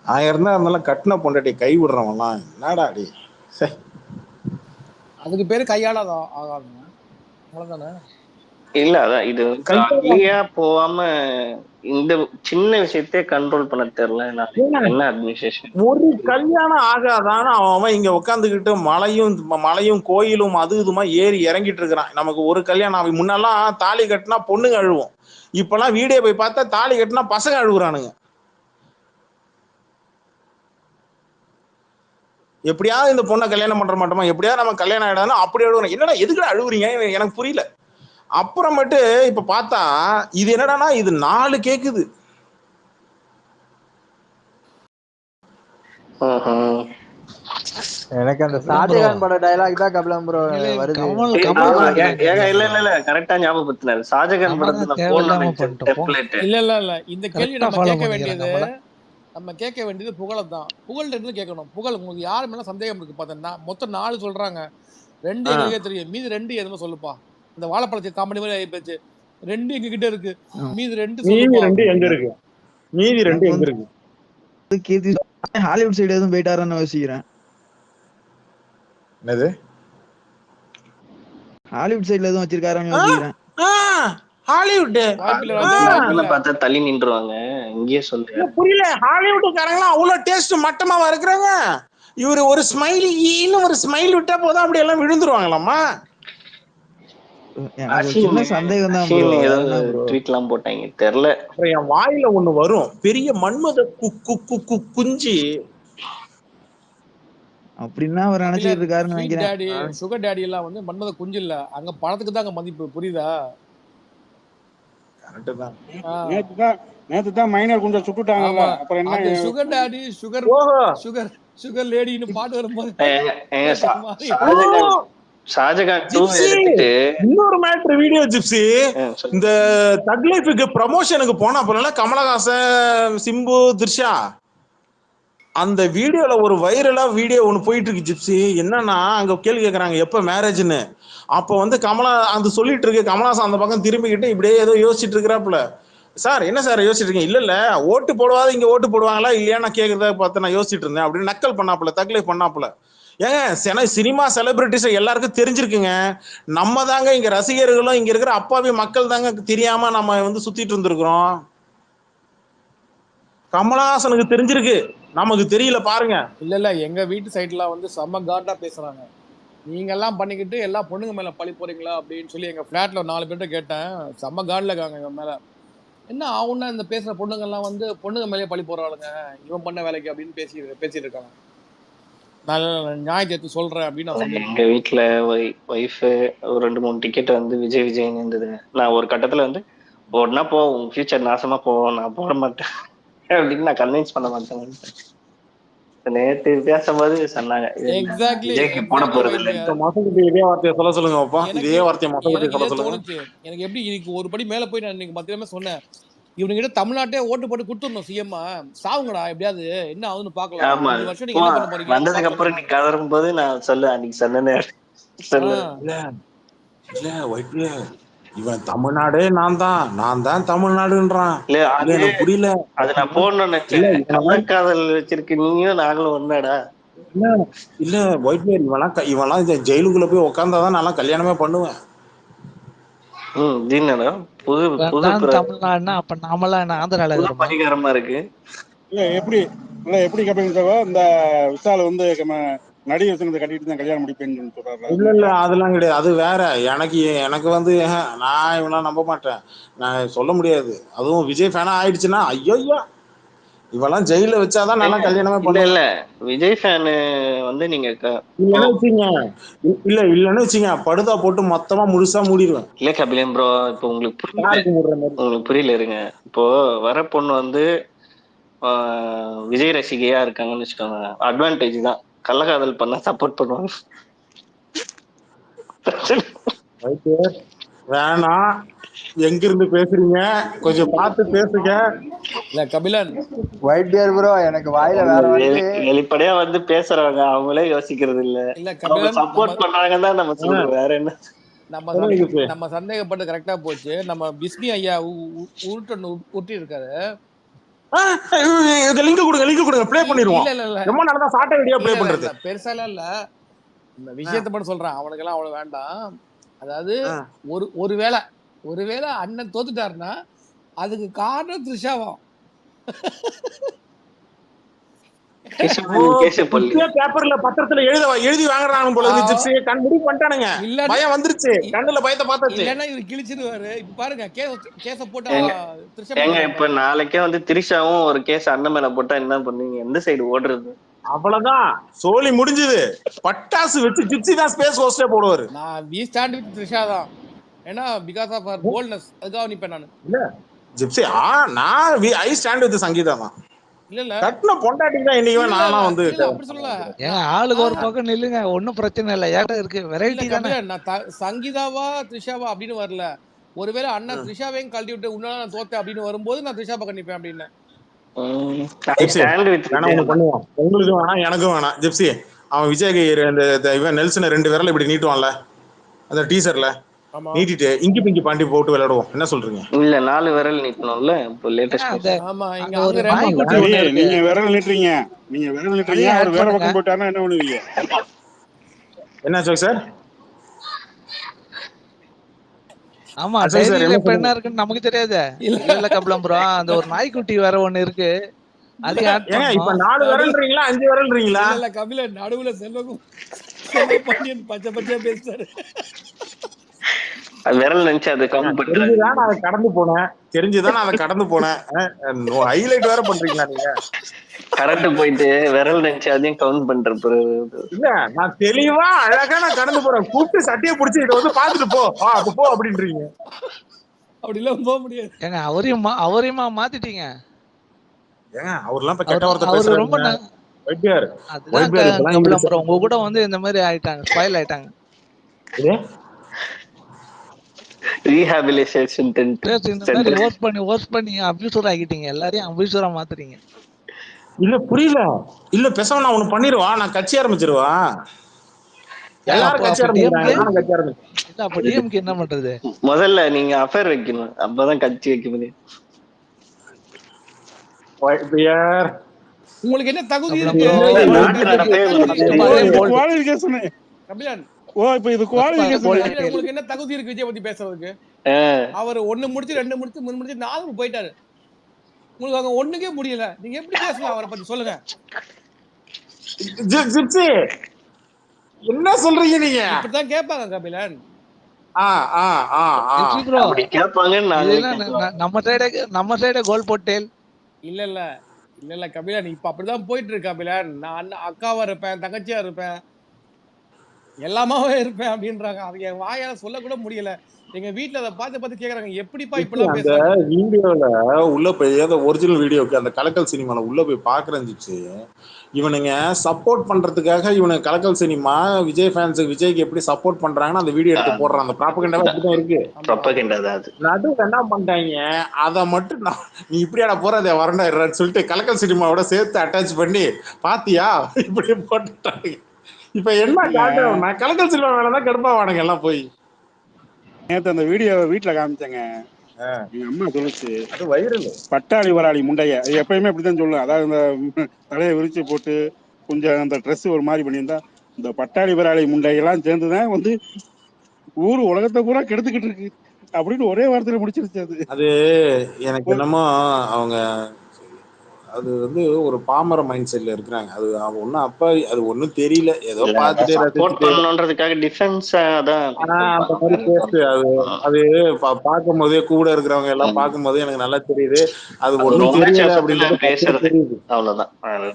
1000 தான் இருந்தாலும் கட்டின பொண்டாட்டி கை விடுறவன்லாம் என்னடா அடி. அதுக்கு பேரு கையாளாத ஆகாதுங்க, அவ்வளவுதானே. இல்ல அதான் இது அங்கேயா போகாம இந்த சின்ன விஷயத்தையே கண்ட்ரோல் பண்ண தெரியல என்ன அட்மினிஸ்ட்ரேஷன். ஒரு கல்யாணம் ஆகாதான்னு அவன் இங்க உட்காந்துக்கிட்டு மலையும் கோயிலும் அது இதுமா ஏறி இறங்கிட்டு இருக்கிறான். நமக்கு ஒரு கல்யாணம் அவன் முன்னெல்லாம் தாலி கட்டினா பொண்ணுங்க அழுவோம், இப்பெல்லாம் வீடியோ போய் பார்த்தா தாலி கட்டினா பசங்க அழுகுறானுங்க. எப்படியாவது இந்த பொண்ணை கல்யாணம் பண்ற மாட்டோமா, எப்படியாவது நம்ம கல்யாணம் ஆயிடாதுன்னு அப்படி அழுகுறோம். என்னடா எதுக்கு அழுகுறீங்க எனக்கு புரியல. அப்புறமேட்டு இப்ப பார்த்தா இது என்னடானா இது 4 கேக்குது. எனக்கு அந்த ஷாஜகான் பட டயலாக் தான் கபிலம் ப்ரோ வருது. இல்ல கரெக்டா ஞாபகப்படுத்தினாரு ஷாஜகான் படத்துல. இல்ல இந்த கேள்வி நம்ம கேட்க வேண்டியது புகழதான். புகழ்ல இருந்து கேட்கணும். புகழ் உங்களுக்கு யாரு மேல சந்தேகம் இருக்கு பார்த்தா மொத்தம் 4 சொல்றாங்க, 2 எங்களுக்கே தெரியும், மீதி 2 எதுவும் சொல்லுப்பா. இந்த வாழைப்பழத்தை காமெடி மாதிரி ஆகி போச்சு, 2 எங்க கிட்ட இருக்கு, மீதி 2 சொல்லுப்பா. எங்க இருக்கு மீதி 2 எங்க இருக்கு? கீர்த்தி ஹாலிவுட் சைடு எதுவும் போயிட்டாருன்னு யோசிக்கிறேன். என்னது ஹாலிவுட் சைடுல எதுவும் வச்சிருக்காருன்னு யோசிக்கிறேன். ஹாலிவுட் பார்த்தா தள்ளி நின்றுவாங்க, இங்கேயே சொல்லுங்க புரியல. ஹாலிவுட்காரங்களா அவ்வளவு டேஸ்ட் மட்டமாவா இருக்கிறாங்க? இவரு ஒரு ஸ்மைல் இன்னும் ஒரு ஸ்மைல் விட்டா போதும் அப்படி எல்லாம் விழுந்துருவாங்களாமா. சந்தேகம் தான் ட்வீட்லாம் போட்டாங்க தெரியல. என் வாயில ஒண்ணு வரும், பெரிய மன்மத குஞ்சு அப்படின்னா அவர் நினைச்சிட்டு இருக்காருன்னு நினைக்கிறேன். சுகர் டாடி எல்லாம் வந்து மன்மத குஞ்சு இல்ல, அங்க பணத்துக்கு தான் அங்க மதிப்பு, புரியுதா? நேத்து தான் மைனர் கொஞ்சம் சுட்டுட்டாங்க. அப்புறம் என்ன சுகர் டாடி சுகர் லேடின்னு பாட்டு வரும்போது ஷாஜகான் 2 எடுத்துட்டு இன்னொரு மேட்டர் வீடியோ ஜிப்சி, இந்த தக் லைஃப்க்கு ப்ரமோஷனுக்கு போனா அப்ப கமலஹாசன் சிம்பு திரிஷா அந்த வீடியோல ஒரு வைரலா வீடியோ ஒண்ணு போயிட்டு இருக்கு ஜிப்சி. என்னன்னா அங்க கேள்வி கேட்கறாங்க எப்ப மேரேஜ்னு. அப்ப வந்து கமலா அந்த சொல்லிட்டு இருக்கு, கமலஹாசன் அந்த பக்கம் திரும்பிக்கிட்டு இப்படியே ஏதோ யோசிச்சுட்டு இருக்கிறாப்புல. சார் என்ன சார் யோசிச்சுட்டு இருக்கீங்க? இல்ல ஓட்டு போடுவாது இங்க ஓட்டு போடுவாங்களா இல்லையா நான் கேக்குறத பார்த்து நான் யோசிச்சுட்டு இருந்தேன் அப்படின்னு நக்கல் பண்ணாப்புல, தக் லைஃப் பண்ணாப்புல. ஏங்க சினிமா செலிபிரிட்டிஸ் எல்லாருக்கும் தெரிஞ்சிருக்குங்க, நம்ம தாங்க இங்க ரசிகர்களும் இங்க இருக்கிற அப்பாவி மக்கள் தாங்க தெரியாம நம்ம வந்து சுத்திட்டு இருந்திருக்கிறோம். கமலஹாசனுக்கு தெரிஞ்சிருக்கு, நமக்கு தெரியல பாருங்க. இல்ல எங்க வீட்டு சைட்ல வந்து செம்ம காண்டா பேசுறாங்க, நீங்க எல்லாம் பண்ணிக்கிட்டு எல்லா பொண்ணுங்க மேல பழி போறீங்களா அப்படின்னு சொல்லி எங்க பிளாட்ல 4 பேர்ட்ட கேட்டேன். செம்ம காட்ல இருக்காங்க இவன் மேல. என்ன ஆகுன்னா இந்த பேசுற பொண்ணுங்க எல்லாம் வந்து பொண்ணுங்க மேலே பழி போறாளுங்க இவன் பண்ண வேலைக்கு அப்படின்னு பேசிட்டு இருக்காங்க. நான் நியாயத்தை சொல்றேன் அப்படின்னு எங்க வீட்டுல ஒய்ஃப் ஒரு 2-3 டிக்கெட் வந்து விஜய் இருந்ததுங்க. நான் ஒரு கட்டத்துல வந்து போடனா போ, உங்க ஃபியூச்சர் நாசமா போவோம், நான் போட மாட்டேன் அப்படின்னு நான் கன்வின்ஸ் பண்ண மாட்டேன். நேற்று பேசும்போது சொன்னாங்க போட போறது இல்லை. இதே வார்த்தையை சொல்ல சொல்லுங்கப்பா, இதே வார்த்தையை சொல்ல சொல்லுங்க. எனக்கு எப்படி இன்னைக்கு ஒரு படி மேல போய் நான் இன்னைக்கு மத்தியமே சொன்னேன், இவனுக்கிட்ட தமிழ்நாட்டே ஓட்டு போட்டு கொடுத்துடணும் சிஎம்மா, சாவுங்கடா எப்படியாவது, என்ன ஆகுதுன்னு பாக்கலாம். 5 வருஷம் நீங்க என்ன பண்ண போறீங்க? வந்ததுக்கு அப்புறம் நீ கதறும் போது நான் சொல்ல அன்னைக்கு சொன்னேன். இவன் தமிழ்நாடே நான் தான் தமிழ்நாடுன்றான். இல்ல புரியல, அது நான் போடணும்னு கமலக்காதல் வச்சிருக்கு நீயும் நாங்களும் ஒன்னாடா. இல்ல ஒயிட் பிளேயர் இவெல்லாம் ஜெயிலுக்குள்ள போய் உட்கார்ந்தாதான் நான் கல்யாணமே பண்ணுவேன். தமிழ்நாடுனா அப்ப நாமெல்லாம் ஆந்திரால பரிகாரமா இருக்கு. எப்படி இந்த விசால் வந்து நடிகர் கட்டிட்டு தான் கல்யாணம் முடிப்பேன்னு சொல்றாரு. இல்ல அதெல்லாம் கிடையாது, அது வேற. எனக்கு வந்து நான் இவனா நம்ப மாட்டேன், நான் சொல்ல முடியாது. அதுவும் விஜய் ஃபேனா ஆயிடுச்சுன்னா ஐயோ இவெல்லாம் ஜெயில வச்சாதான் நல்லா கல்யாணமே இல்ல பண்ணுவேன். இல்ல விஜய் ஃபேனு வந்து நீங்க இல்லன்னு வச்சுங்க, இல்லன்னு வச்சுங்க, படுதா போட்டு மொத்தமா முழுசா மூடிடுவேன். இல்ல கபிலன் ப்ரோ, இப்போ உங்களுக்கு புரியல, யாருக்கு மூடுற மாதிரி? உங்களுக்கு புரியல இருங்க. இப்போ வர பொண்ணு வந்து விஜய் ரசிகையா இருக்காங்கன்னு வச்சுக்கோங்க, அட்வான்டேஜ் தான். கள்ளக்காதல் பண்ண சப்போர்ட் பண்ணுவாங்க. வேணாம், எங்க இருந்து பேசுறீங்க கொஞ்சம் பார்த்து பேசுங்க. இல்ல கபிலன், ஒயிட் பியர் ப்ரோ, எனக்கு வாயில வேற வந்து வெளிப்படையா வந்து பேசுறவங்க அவங்களே யோசிக்கிறது இல்ல, இல்ல அவங்க கபிலன், சப்போர்ட் பண்றாங்கன்னு தான் நம்ம சொல்றோம், வேற என்ன. நம்ம சந்தேகப்பட்டு கரெக்டா போச்சு. நம்ம பிஸ்மி ஐயா உருட்டி இருக்காரு. லிங்க் கொடுங்க ப்ளே பண்ணிடுவோம். இல்ல இல்ல ரொம்ப நல்லதா ஷார்ட் வீடியோ ப்ளே பண்றது. பெருசாலாம் இல்ல, இந்த விஷயத்தை மட்டும் சொல்றேன், அவனுக்கெல்லாம் அவ்வளவு வேண்டாம். அதாவது ஒருவேளை அண்ணன் தோத்துட்டாருன்னா அதுக்கு காரணம் த்ரிஷாவாம். பேப்பர்ல பத்திரத்துல எழுதி வாங்குறாங்க போல இருந்துச்சு. கண் முடி பண்ணிட்டானுங்க, பயம் வந்துருச்சு, கண்ணுல பயத்தை பார்த்தாச்சு. இல்லன்னா இவர் கிழிச்சிடுவாரு. இப்ப பாருங்க கேஸ போட்டு த்ரிஷா ஏங்க இப்ப நாளைக்கே வந்து த்ரிஷாவும் ஒரு கேஸ் அண்ணன் மேல போட்டா என்ன பண்ணுவீங்க? எந்த சைடு ஓடுறது? அவ்வளவுதான், சோலி முடிஞ்சது. பட்டாசு வச்சு ஜிப்சி தான் ஸ்பேஸ் ஹோஸ்டே போடுவாரு. நான் வி ஸ்டாண்ட் வித் த்ரிஷா தான். ஏன்னா பிகாஸ் ஆஃப் ஹர் போல்ட்னஸ், அதுக்காக நிப்பேன் நான். இல்ல ஜிப்சி, நான் ஐ ஸ்டாண்ட் வித் சங்கீதா தான். இல்ல கட்ன பொண்டாட்டிக்கு தான் இன்னைக்கு நானா வந்து அப்படி சொல்லல. ஏங்க ஆளுக்கு ஒரு பக்கம் நில்லுங்க, ஒண்ணும் பிரச்சனை இல்ல. ஏட்ட இருக்கு வெரைட்டி தானே. நான் சங்கீதாவா த்ரிஷாவா அப்படின்னு வரல. ஒருவேளை அண்ணா த்ரிஷாவையும் கழட்டி விட்டு உன்னால நான் தோத்தேன் அப்படின்னு வரும்போது நான் த்ரிஷா பக்கம் நிப்பேன் அப்படின்னு. உங்களுக்கு வேணாம், எனக்கும் வேணாம். ஜிப்சி, அவன் விஜய் இவன் நெல்சன் 2 விரல் இப்படி நீட்டுவான்ல அந்த டீசர்ல, நீட்டிட்டு இங்கி பிங்கி பாண்டி போட்டு விளையாடுவோம். என்ன சொல்றீங்க? இல்ல 4 விரல் நீட்டணும்ல இப்போ லேட்டஸ்ட். ஆமா, இங்க நீங்க விரல் நீட்டுறீங்க, அவர் வேற பக்கம் போட்டாருன்னா என்ன பண்ணுவீங்க? என்ன சார்? ஆமா, டைரியில இப்ப என்ன இருக்குன்னு நமக்கு தெரியாது. இல்ல கபிலம் ப்ரோ, அந்த ஒரு நாய்க்குட்டி வேற ஒண்ணு இருக்கு, அது இப்ப 4 விரல்ன்றீங்களா 5 விரல்ன்றீங்களா? இல்ல கபில, நடுவுல செல்வம் பாண்டியன் பச்சை பச்சையா பேசுறாரு. விரல் நினைச்சு அது கவுண்ட் பண்றது. தெரிஞ்சுதான் அதை கடந்து போனேன். ஹைலைட் வேற பண்றீங்களா நீங்க? கரெக்ட் போயிட்டு விரல் நினைச்சு அதையும் கவுண்ட் பண்ற. இல்ல, நான் தெளிவா அழகா நான் கடந்து போறேன். கூப்பிட்டு சட்டையை பிடிச்சி இதை வந்து பாத்துட்டு போ அப்படின்றீங்க. அப்படி எல்லாம் போக முடியாது. ஏங்க அவரையுமா மாத்திட்டீங்க? ஏங்க அவர்லாம் இப்ப கெட்ட வார்த்தை பேசுறாரு. ரொம்ப வைத்தியார் உங்க கூட வந்து இந்த மாதிரி ஆயிட்டாங்க, ஸ்பாயில் ஆயிட்டாங்க. ரீஹாபிலிட்டேஷன் ஓர்ஸ் பண்ணி அபியூசர் ஆகிட்டீங்க, எல்லாரையும் அபியூசரா மாத்துறீங்க. இல்ல புரியல. இல்ல பேசாம நான் ஒண்ணு பண்ணிடுவா, நான் கட்சி ஆரம்பிச்சிருவா. எல்லாரும் கட்சி ஆரம்பிச்சு. அப்ப டிஎம்கே என்ன பண்றது? முதல்ல நீங்க அஃபேர் வைக்கணும், அப்பதான் கட்சி வைக்க முடியும். உங்களுக்கு என்ன தகுதி இருக்கு? உங்களுக்கு என்ன தகுதி இருக்கு விஜய் பத்தி பேசுறதுக்கு? அவர் 1 முடிச்சு 2 முடிச்சு 3 முடிச்சு 4 போயிட்டாரு. உங்களுக்கு அங்க ஒண்ணுக்கே முடியல, நீங்க எப்படி பேசலாம் அவரை பத்தி? சொல்லுங்க. என்ன சொல்றீங்க நீங்க? இப்படிதான் கேட்பாங்க கபிலன். நம்ம சைடு கோல் போட்டேல். இல்ல கபிலன், இப்ப அப்படிதான் போயிட்டு இருக்கு கபிலன். நான் அக்காவா இருப்பேன், தங்கச்சியா இருப்பேன், எல்லாமாவே இருப்பேன் அப்படின்றாங்க. அவங்க வாயால சொல்ல கூட முடியல. எங்க வீட்டுல அதை பார்த்து கேக்குறாங்க, எப்படிப்பா இப்படிலாம் பேசுறாங்க? வீடியோல உள்ள போய் ஒரிஜினல் வீடியோக்கு அந்த கலக்கல் சினிமால உள்ள போய் பாக்குறேன்னுச்சு. இவனுங்க சப்போர்ட் பண்றதுக்காக இவனுக்கு கலக்கல் சினிமா விஜய் ஃபேன்ஸுக்கு விஜய்க்கு எப்படி சப்போர்ட் பண்றாங்கன்னு அந்த வீடியோ எடுத்து போடுறான். அந்த ப்ராபகண்டாவே அப்படிதான் இருக்கு. நடுவுல என்ன பண்றாங்க, அதை மட்டும் நீ இப்படியாடா போறதே வரண்டான்னு சொல்லிட்டு கலக்கல் சினிமாவோட சேர்த்து அட்டாச் பண்ணி பாத்தியா இப்படி போட்டுட்டாங்க. இப்ப என்ன காட்டுறோம்னா கலக்கல் சினிமா மேலதான் கடுப்பாவானுங்க எல்லாம் போய். நேத்து அந்த வீடியோ வீட்டுல காமிச்சாங்க, எங்க அம்மா சொல்லுச்சு, அது வைரல் பட்டாளி வராளி முண்டைய. அது எப்பயுமே அப்படித்தான் சொல்லுவேன். அதாவது இந்த தலையை விரிச்சு போட்டு கொஞ்சம் அந்த ட்ரெஸ் ஒரு மாதிரி பண்ணியிருந்தா, இந்த பட்டாளி வராளி முண்டையெல்லாம் சேர்ந்துதான் வந்து ஊர் உலகத்தை பூரா கெடுத்துக்கிட்டு இருக்கு அப்படின்னு ஒரே வார்த்தையில முடிச்சிருச்சு. அது எனக்கு என்னமோ அவங்க அது வந்து ஒரு பாமர மைண்ட் செட்ல இருக்கிறாங்க. அது ஒன்றும் அப்பா அது ஒன்றும் தெரியல, ஏதோ பார்த்துட்டு சப்போர்ட் ரசிச்சுட்டு பண்ணணுன்றதுக்காக டிஃபென்ஸ் அதான் அந்த மாதிரி பேசு. அது பார்க்கும் போதே கூட இருக்கிறவங்க எல்லாம் பார்க்கும் போதே எனக்கு நல்லா தெரியுது அது ஒன்றும் தெரியல அப்படின்றது பேசுறது தெரியுது. அவ்வளவுதான்.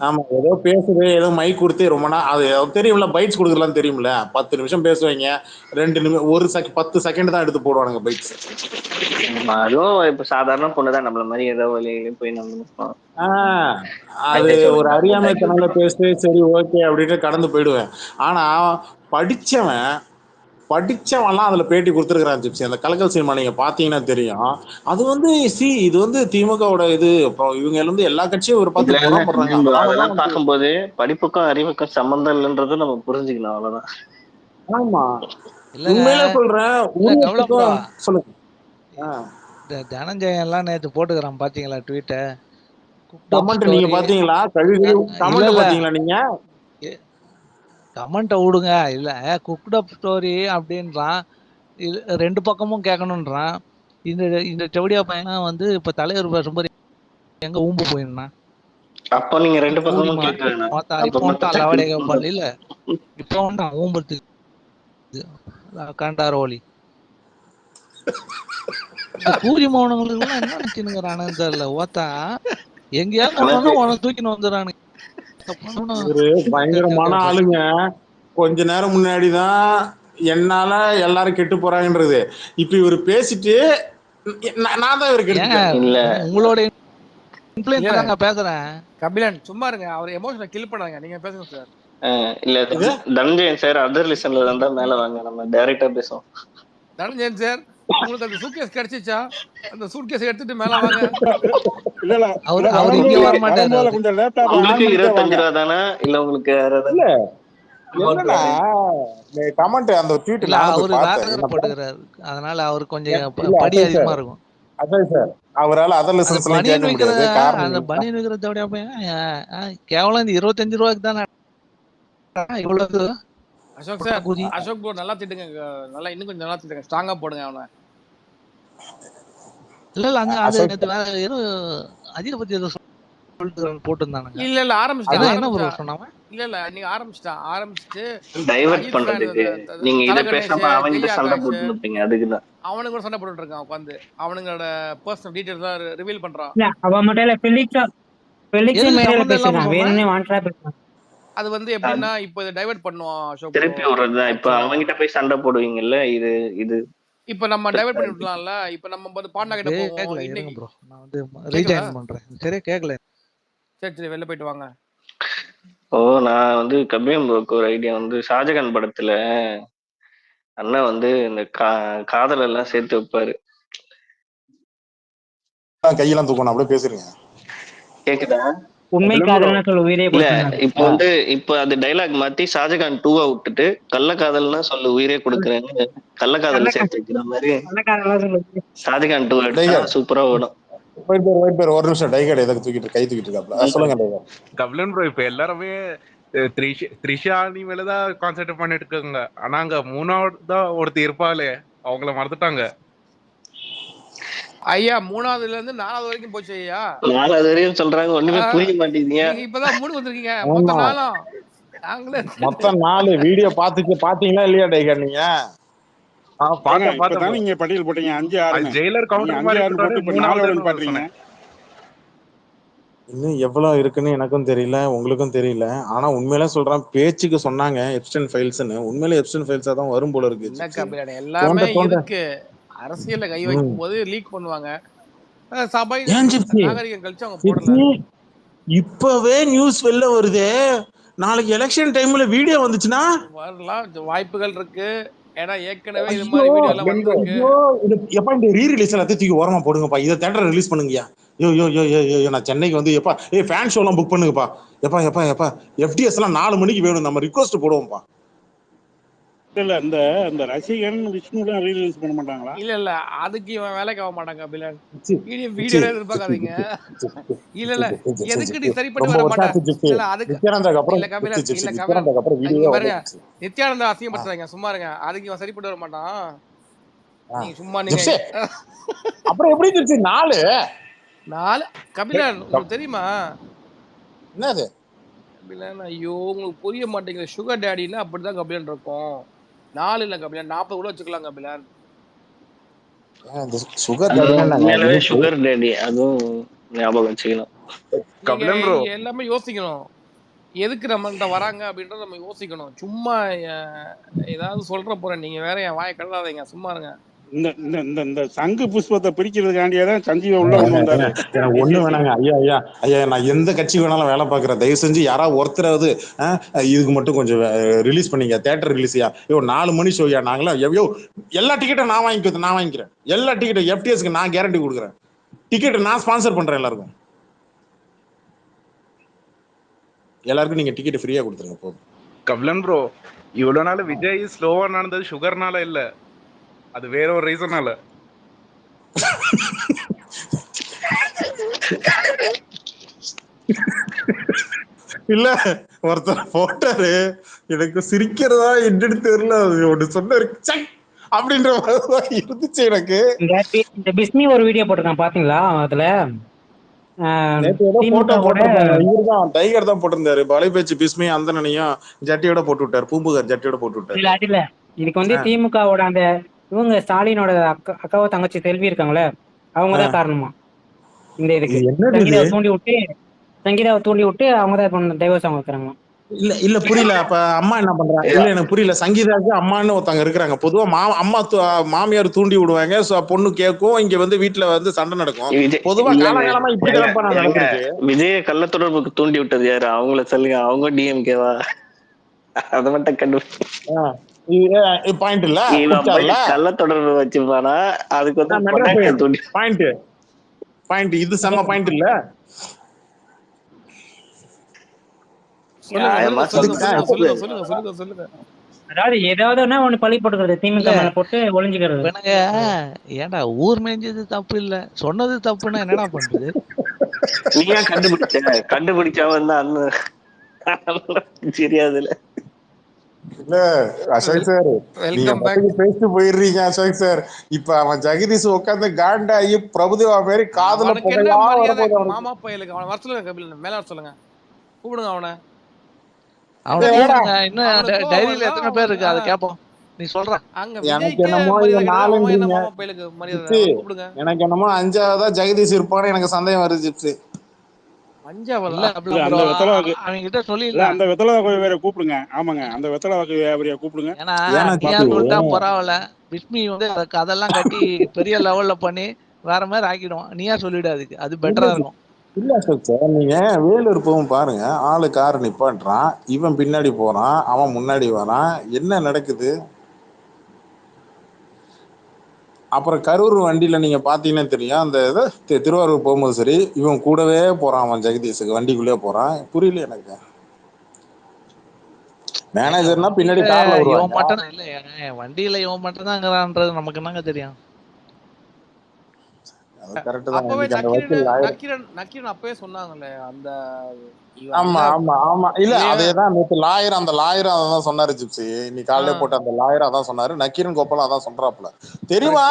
ஆமா, ஏதோ பேசுது, ஏதோ மைக் கொடுத்து ரொம்ப நாள் அது தெரியும்ல, பைட்ஸ் கொடுக்கலாம் தெரியும்ல. 10 நிமிஷம் பேசுவாங்க, 2 நிமிஷம் 10 செகண்ட் தான் எடுத்து போடுவானுங்க பைட்ஸ். அதுவும் இப்ப சாதாரண பொண்ணுதான், நம்மள மாதிரி ஏதோ வழியில போய் நம்ம அது ஒரு அறியாமைத்தனால பேசு, சரி ஓகே அப்படின்ட்டு கடந்து போயிடுவேன். ஆனா படிச்சவன்லாம் அதுல பேட்டி கொடுத்துருக்கான் ஜிப்சி. அந்த கலக்கல் சினிமா நீங்க பாத்தீங்கன்னா தெரியும். அது வந்து இது வந்து திமுகவோட இது. அப்புறம் இவங்க வந்து எல்லா கட்சியும் ஒரு பார்த்து புறப்படுறாங்க. அதெல்லாம் பார்க்கும்போது படிப்புக்கும் அறிவுக்கும் சம்பந்தம் இல்லைன்றது நம்ம புரிஞ்சுக்கணும், அவ்வளவுதான். ஆமா, உண்மையில சொல்றேன். சொல்லுங்க. தனஞ்சயன் எல்லாம் நேத்து போட்டுக்கிறான், பாத்தீங்களா ட்வீட்ட? கமெண்ட் நீங்க பாத்தீங்களா? கமெண்ட் பாத்தீங்களா நீங்க? கமெண்ட்டை விடுங்க. இல்ல குக்ட் அப் ஸ்டோரி அப்படின்றான், ரெண்டு பக்கமும் கேட்கணும்ன்றான். இந்த செவடியா பையனா வந்து இப்ப தலைவர் பேசும்போது எங்க ஊம்பு போயிருந்தான். அப்ப நீங்க ரெண்டு பக்கமும் கேட்கணும். இல்ல இப்ப ஊம்புறதுக்கு கண்டாரோலி கூலி மௌனங்களுக்கு எல்லாம் என்ன நினைச்சுங்கிறானு தெரியல. ஓத்தா எங்கேயாவது உனக்கு தூக்கின்னு வந்துடுறானு. ஒரு பயங்கரமான ஆளுங்க. கொஞ்ச நேரம் முன்னாடிதான் என்னால எல்லாரும் கெட்டு போறாங்கன்றது. இப்ப இவரு பேசிட்டு நான் தான் இவரு கெடுத்துட்டேன். இல்ல உங்களோட இன்ஃப்ளூயன்ஸ் பேசுறேன். கபிலன் சும்மா இருங்க, அவர் எமோஷனை கில் பண்ணாங்க. நீங்க பேசுங்க சார். இல்ல தனஞ்சயன் சார் அதர் லிசன்ல இருந்தா மேல வாங்க, நம்ம டைரக்டா பேசுவோம். தனஞ்சயன் சார், உங்களுக்கு அந்த சூட்கேஸ் கிடைச்சிச்சா? அந்த சூட்கேஸ் எடுத்துட்டு மேல வாங்க. இல்ல அவர் இங்க வர மாட்டாரு. கொஞ்சம் லேப்டாப் உங்களுக்கு 25 ரூபா தானே? இல்ல உங்களுக்கு இல்ல என்னன்னா கமெண்ட் அந்த ட்வீட் அவரு போட்டுக்கிறாரு, அதனால அவரு கொஞ்சம் படி அதிகமா இருக்கும். அதான் சார், அவரால் அதர் லிசன்ஸ்லாம் கேட்க முடியாது. அந்த பனியன் விக்கிறதோட கேவலம் இந்த 25 ரூபாய்க்கு தானே இவ்வளவு. அசோக் சார், அசோக் ப்ரோ நல்லா திட்டுங்க, நல்லா இன்னும் கொஞ்சம் நல்லா திட்டுங்க, ஸ்ட்ராங்கா போடுங்க அவனை. இல்ல அங்க அது ஏதோ அதிக பத்தி ஏதோ போட்டுருந்தானுங்க. இல்ல ஆரம்பிச்சிட்டான். என்ன ப்ரோ சொன்னாங்க? இல்ல நீங்க ஆரம்பிச்சிட்டு டைவர்ட் பண்றதுக்கு நீங்க இத பேசாம அவங்க சண்டை போட்டு இருப்பீங்க. அதுக்கு தான் அவனுங்க கூட சண்டை போட்டுட்டு இருக்கான் உட்கார்ந்து. அவனுங்களோட பர்சனல் டீடைல்ஸ் தான் ரிவீல் பண்றான். இல்ல அவ மட்டும் இல்ல, ஃபெலிக்ஸ் மேல பேசுறான், வேணும்னே வாண்டரா பேசுறான். அது வந்து எப்படின்னா இப்ப இத டைவர்ட் பண்ணுவான் அசோக். திருப்பி வரதா இப்ப அவங்க கிட்ட போய் சண்டை போடுவீங்கல்ல, இது இப்ப நம்ம டைவர்ட் பண்ணி விடலாம்ல. இப்ப நம்ம வந்து பாண்டா கிட்ட போவோம். இன்னைக்கு ப்ரோ நான் வந்து ரீஜாயின் பண்றேன். சரியா கேக்கல. சரி வெளிய போயிட்டு வாங்க. நான் வந்து கபியம் ப்ரோக்கு ஒரு ஐடியா வந்து, ஷாஜகான் படத்துல அண்ணன் வந்து இந்த காதல் எல்லாம் சேர்த்து வைப்பாரு. கையெல்லாம் தூக்கணும் அப்படியே பேசுறீங்க. கேக்குதா? உண்மை காதல்னா சொல்ல உயிரே கொடுக்கணும். இப்ப வந்து இப்ப அது டைலாக் மாத்தி ஷாஜகான் 2 விட்டுட்டு கள்ள காதல்னா சொல்லு உயிரே கொடுக்குறேன்னு கள்ளக்காதல் சேர்த்து வைக்கிற மாதிரி ஷாஜகான் 2 சூப்பரா ஓடும். ஒரு நிமிஷம் டைகர்ட் எதுக்கு தூக்கிட்டு கை தூக்கிட்டு இருக்காப்ல, சொல்லுங்க டைகர்ட். கபிலன் ப்ரோ, இப்ப எல்லாருமே த்ரிஷானி மேலதான் கான்சென்ட்ரேட் பண்ணிட்டு இருக்காங்க. ஆனா அங்க மூணாவது தான் ஒருத்தர் இருப்பாளே, அவங்கள மறந்துட்டாங்க. ஐயா 3வதுல இருந்து 4வது வரைக்கும் போச்சு ஐயா. 4வது வரையும் சொல்றாங்க, ஒண்ணுமே புரிய மாட்டேங்குது. நீங்க இப்பதான் 3 வந்திருக்கீங்க. மொத்தம் 4. நாங்களே மொத்தம் 4 வீடியோ பாத்தீங்களா இல்லையா டைகர்ட்? நீங்க நீங்க பட்டியல் போட்டீங்க 5 6 ஜெயிலர் கவுண்டர் மாதிரி போட்டு 4 பாத்தீங்க. இன்னும் எவ்வளவு இருக்குன்னு எனக்கும் தெரியல, உங்களுக்கும் தெரியல. ஆனா உண்மையில சொல்றேன், பேச்சுக்கு சொன்னாங்க எப்ஸ்டன் ஃபைல்ஸ்னு. உண்மையில எப்ஸ்டன் ஃபைல்ஸா தான் வரும் போல இருக்கு. எல்லாமே இருக்கு. அரசியல்ல கை வைக்கும் போது லீக் பண்ணுவாங்க. சபை நாகரிகம் கழிச்சு அவங்க போடல. இப்பவே நியூஸ் வெளில வருது, நாளைக்கு எலெக்ஷன் டைம்ல வீடியோ வந்துச்சுன்னா வரலாம் வாய்ப்புகள் இருக்கு. ஏன்னா ஏற்கனவே இது மாதிரி வீடியோ எல்லாம் வந்திருக்கு. எப்பா இந்த ரீ ரிலீஸ் எல்லாம் தூக்கி ஓரமா போடுங்கப்பா, இதை தியேட்டர் ரிலீஸ் பண்ணுங்கயா. நான் சென்னைக்கு வந்து எப்பா ஃபேன் ஷோ எல்லாம் புக் பண்ணுங்கப்பா. எப்பா FDS எல்லாம் 4 மணிக்கு வேணும், நம்ம ரிக்வெஸ்ட் போடுவோம்ப்பா. இல்ல இந்த ரசிகன் விஷ்ணு தான் ரீலீஸ் பண்ண மாட்டாங்களா? இல்ல அதுக்கு இவன் வேலைக்கு ஆக மாட்டாங்க. பிலான் வீடியோ எதிர்பார்க்காதீங்க. இல்ல எதுக்கு நீ சரிப்பட்டு வர மாட்டாங்க. இல்ல அதுக்கு நித்யானந்தா அசிங்கப்படுத்துறாங்க, சும்மா இருங்க. அதுக்கு இவன் சரிப்பட்டு வர மாட்டான். நீங்க சும்மா நீங்க அப்புறம் எப்படி 4 கபிலன் உங்களுக்கு தெரியுமா? என்னது கபிலன் ஐயோ உங்களுக்கு புரிய மாட்டேங்குது. சுகர் டேடின்னா அப்படிதான் கபிலன் இருக்கும். 4 இல்ல கபிலன் 40 கூட வச்சுக்கலாம் கபிலன். சுகர் அதுவும் டேடினா உண்மையிலவே சுகர் டேடி, அதுவும் ஞாபகம் வச்சுக்கணும். நீங்க கபிலன் ப்ரோ எல்லாமே யோசிக்கணும். எதுக்கு நம்மள்ட்ட வராங்க அப்படின்றத நம்ம யோசிக்கணும். சும்மா ஏதாவது சொல்ற போறேன், நீங்க வேற என் வாயை கழுவாதீங்க, சும்மா இருங்க. இந்த இந்த இந்த இந்த சங்கு புஷ்பத்தை பிரிக்கிறதுக்காண்டியே தான் சஞ்சீவை உள்ள கொண்டு வந்தாரு. எனக்கு ஒண்ணு வேணாங்க. ஐயா ஐயா ஐயா, நான் எந்த கட்சி வேணாலும் வேலை பாக்குறேன். தயவு செஞ்சு யாராவது ஒருத்தராவது இதுக்கு மட்டும் கொஞ்சம் ரிலீஸ் பண்ணீங்க. தியேட்டர் ரிலீஸ்யா. 4 மணி ஷோயா. நாங்களாம் எவ்வளோ எல்லா டிக்கெட்டும் நான் வாங்கிக்கிறேன். எல்லா டிக்கெட்டும் எஃப்டிஎஸ்க்கு நான் கேரண்டி கொடுக்குறேன். டிக்கெட் நான் ஸ்பான்சர் பண்றேன். எல்லாருக்கும் நீங்க டிக்கெட் ஃப்ரீயா கொடுத்துருங்க போதும். கபிலன் ப்ரோ, இவ்வளவு நாள் விஜய் ஸ்லோவா நடந்தது சுகர்னால இல்ல, அது வேற ஒரு ரீசனால. இல்ல ஒருத்தர் போட்டாரு, எனக்கு சிரிக்கிறதா என்னன்னு தெரியல, ஒன்று சொன்னாரு அப்படின்ற மாதிரி இருந்துச்சு எனக்கு. இந்த பிஸ்மி ஒரு வீடியோ போட்டிருக்கான் பாத்தீங்களா? அதுல டைகர் தான் போட்டிருந்தாரு. பலைபேச்சு பிஸ்மி அந்தனையும் ஜட்டியோட போட்டு விட்டாரு. பூம்புகார் ஜட்டியோட போட்டு விட்டாரு. இல்ல இதுக்கு வந்து திமுகவோட அந்த இவங்க ஸ்டாலினோட அக்காவோ தங்கச்சி செல்வி இருக்காங்களே, அவங்கதான் காரணமா இந்த இதுக்கு. சங்கீதாவை தூண்டி விட்டு அவங்கதான் டைவர்ஸ் அவங்க வைக்கிறாங்க. இல்ல புரியல. அப்ப அம்மா என்ன பண்றாங்க? இல்ல எனக்கு புரியல. சங்கீதாவுக்கு அம்மான்னு ஒருத்தவங்க இருக்கிறாங்க. பொதுவா அம்மா மாமியார் தூண்டி விடுவாங்க, பொண்ணு கேட்கும், இங்க வந்து வீட்டுல வந்து சண்டை நடக்கும். பொதுவா காலகாலமா இப்படிதான் நடக்குது. விஜய கள்ள தொடர்புக்கு தூண்டி விட்டது யாரு? அவங்கள சொல்லுங்க. அவங்க டிஎம்கேவா? அத மட்டும் பாயிண்ட் இல்ல. கள்ள தொடர்பு வச்சுப்பானா? அதுக்கு வந்து பாயிண்ட் இது செம்ம பாயிண்ட் இல்ல. அதாவது ஏதாவது ஒண்ணு பழி போட்டுக்கிறது, திமுக மேல போட்டு ஒளிஞ்சுக்கிறது. ஏன்டா ஊர் மேய்ஞ்சது தப்பு இல்ல, சொன்னது தப்புன்னா என்னடா பண்றது? நீயா கண்டுபிடிச்சவன் தான் தெரியாதுல. இல்ல அசோக் சார், நீங்க பேசிட்டு போயிடுறீங்க அசோக் சார். இப்ப அவன் ஜெகதீஷ் உட்காந்து காண்டாயி பிரபுதேவா மாதிரி காதுல மாமா பையலுக்கு அவனை வர சொல்லுங்க. கபிலன் மேல வர சொல்லுங்க, கூப்பிடுங்க அவனை. இன்னும் டைரியில எத்தனை பேர் இருக்கு அதை கேப்போம். நீ சொல்ற. எனக்கு என்னமோ எனக்கு என்னமோ 5ஆவதா ஜெகதீஷ் இருப்பான்னு எனக்கு சந்தேகம் வருது ஜிப்ஸி. அந்த வெத்தலை வேற கூப்பிடுங்க. ஆமாங்க, அந்த வெத்தலை வியாபாரியா கூப்பிடுங்க. பரவாயில்ல, பிஸ்மி வந்து அதெல்லாம் கட்டி பெரிய லெவல்ல பண்ணி வேற மாதிரி ஆக்கிடுவான். நீயா சொல்லிடு, அது பெட்டரா இருக்கும். இல்ல சார், நீங்க வேலூர் போகும் பாருங்க, ஆளு கார் நிப்பாட்டுறான், இவன் பின்னாடி போறான், அவன் முன்னாடி வரான், என்ன நடக்குது? அப்புறம் கரூர் வண்டியில நீங்க பாத்தீங்கன்னா தெரியும், அந்த திருவாரூர் போகும்போது சரி, இவன் கூடவே போறான், அவன் ஜெகதீஷுக்கு வண்டிக்குள்ளே போறான். புரியல எனக்கு. மேனேஜர்னா பின்னாடி கார்ல வருவாங்க. இல்ல வண்டியில இவன் மட்டும் தான்ங்கறான்றது நமக்கு என்னங்க தெரியும்? அப்பவே சொன்னாங்கல்ல அந்த. ஆமா ஆமா ஆமா. இல்ல அதேதான் நேத்து லாயர், அந்த லாயரும் அதான் சொன்னாரு ஜிப்சி. இன்னைக்கு காலையில போட்டு அந்த லாயர் அதான் சொன்னாரு. நக்கீரன் கோபால் அதான் சொல்றாப்புல. தெரியுமா,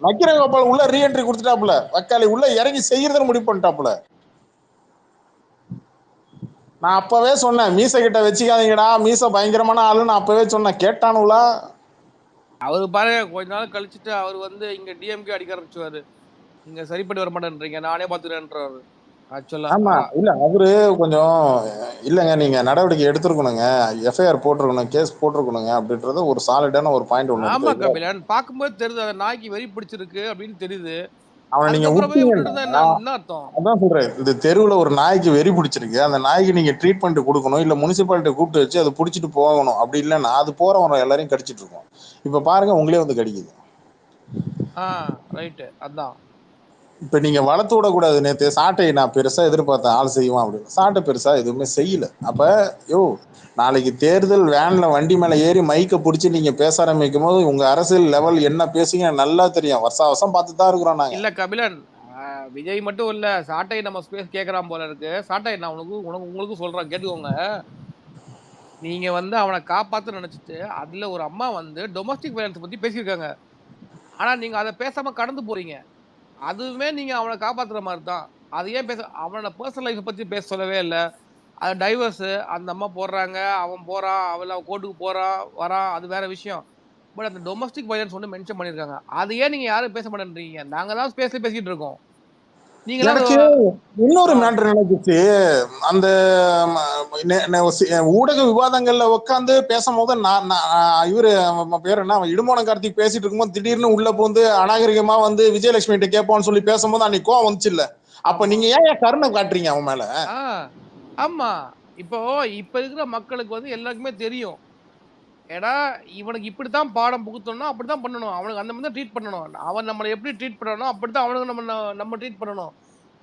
நக்கீரன் கோபால் உள்ள ரீஎன்ட்ரி கொடுத்துட்டாப்புல. வக்காலி உள்ள இறங்கி செய்யறதுன்னு முடிவு பண்ணிட்டாப்புல. நான் அப்பவே சொன்னேன், மீச கிட்ட வச்சுக்காதீங்கடா, மீச பயங்கரமான ஆளுன்னு அப்பவே சொன்னேன். கேட்டானுங்களா? அவரு பாருங்க, கொஞ்ச நாள் கழிச்சுட்டு அவர் வந்து இங்க டிஎம்கே அடிக்க ஆரம்பிச்சுவாரு. இங்க சரிப்பட்டு வர மாட்டேன்றீங்க, நானே பாத்துக்கிறேன்றாரு. ஆமா. இல்ல அவரு கொஞ்சம் இல்லங்க, நீங்க நடவடிக்கை எடுத்துருக்கணுங்க, எஃப்ஐஆர் போட்டிருக்கணும், கேஸ் போட்டிருக்கணுங்க அப்படின்றது ஒரு சாலிடான ஒரு பாயிண்ட் ஒண்ணு. ஆமா கபிலன், பாக்கும்போது தெரியுது அந்த நாய்க்கு வெறி பிடிச்சிருக்கு அப்படின்னு தெரியுது. அவனை நீங்க அதான் சொல்றேன், இந்த தெருவுல ஒரு நாய்க்கு வெறி பிடிச்சிருக்கு, அந்த நாய்க்கு நீங்க ட்ரீட்மெண்ட் கொடுக்கணும், இல்ல முனிசிபாலிட்டி கூப்பிட்டு வச்சு அதை பிடிச்சிட்டு போகணும். அப்படி இல்லைன்னா அது போறவங்க எல்லாரையும் கடிச்சிட்டு இருக்கோம். இப்ப பாருங்க, உங்களே வந்து கடிக்குது. ரைட். அதான் இப்ப நீங்க வளர்த்து விடக்கூடாது. நேற்று சாட்டை நான் பெருசா எதிர்பார்த்தேன், ஆள் செய்வான் அப்படின்னு. சாட்டை பெருசா எதுவுமே செய்யல. அப்ப நாளைக்கு தேர்தல் வேன்ல வண்டி மேல ஏறி மைக்க பிடிச்சி நீங்க பேச ஆரம்பிக்கும் போது உங்க அரசியல் லெவல் என்ன பேசுங்க நல்லா தெரியும். வருஷம் பார்த்து தான் இருக்கிறோம் நாங்க. இல்ல கபிலன், விஜய் மட்டும் இல்ல, சாட்டை நம்ம ஸ்பேஸ் கேட்கறான் போல இருக்கு. சாட்டை நான் உங்களுக்கு சொல்றேன், கேட்டுக்கோங்க. நீங்க வந்து அவனை காப்பாத்து நினைச்சிட்டு அதுல ஒரு அம்மா வந்து டொமஸ்டிக் வயலன்ஸ் பத்தி பேசியிருக்காங்க. ஆனா நீங்க அதை பேசாம கடந்து போறீங்க. அதுவுமே நீங்க அவனை காப்பாத்துற மாதிரி தான். அது ஏன் அவனோட பர்சனல் லைஃப் பத்தி பேச சொல்லவே இல்லை. அது டைவர்ஸு அந்த அம்மா போடுறாங்க, அவன் போறான், அவன் கோர்ட்டுக்கு போறான், வரான், அது வேற விஷயம். பட் அந்த டொமஸ்டிக் வயலன்ஸ் ஒண்ணு மென்ஷன் பண்ணியிருக்காங்க. அது ஏன் நீங்க யாரும் பேச மாட்டேன்றீங்க? நாங்க தான் பேசிக்கிட்டு இருக்கோம். நீங்களாம் எனக்கு இன்னொரு மேட்டர் நினைச்சிச்சு. அந்த ஊடக விவாதங்கள்ல உட்காந்து பேசும்போது இவரு பேர் என்ன இடுமோன கார்த்திக் பேசிட்டு இருக்கும்போது திடீர்னு உள்ள போந்து அநாகரிகமா வந்து விஜயலட்சுமி கிட்ட கேட்பான்னு சொல்லி பேசும்போது அன்னைக்கு கோவம் வந்துச்சு இல்ல? அப்ப நீங்க ஏன் கருணை காட்டுறீங்க அவன் மேல? ஆமா. இப்போ இப்ப இருக்கிற மக்களுக்கு வந்து எல்லாருக்குமே தெரியும். ஏன்னா இவனுக்கு இப்படித்தான் பாடம் புகுத்தணும், அப்படித்தான் பண்ணணும். அவனுக்கு அந்த மாதிரி தான் ட்ரீட் பண்ணணும். அவன் நம்மளை எப்படி ட்ரீட் பண்ணணும், அப்படித்தான் அவனுக்கு நம்ம ட்ரீட் பண்ணணும்.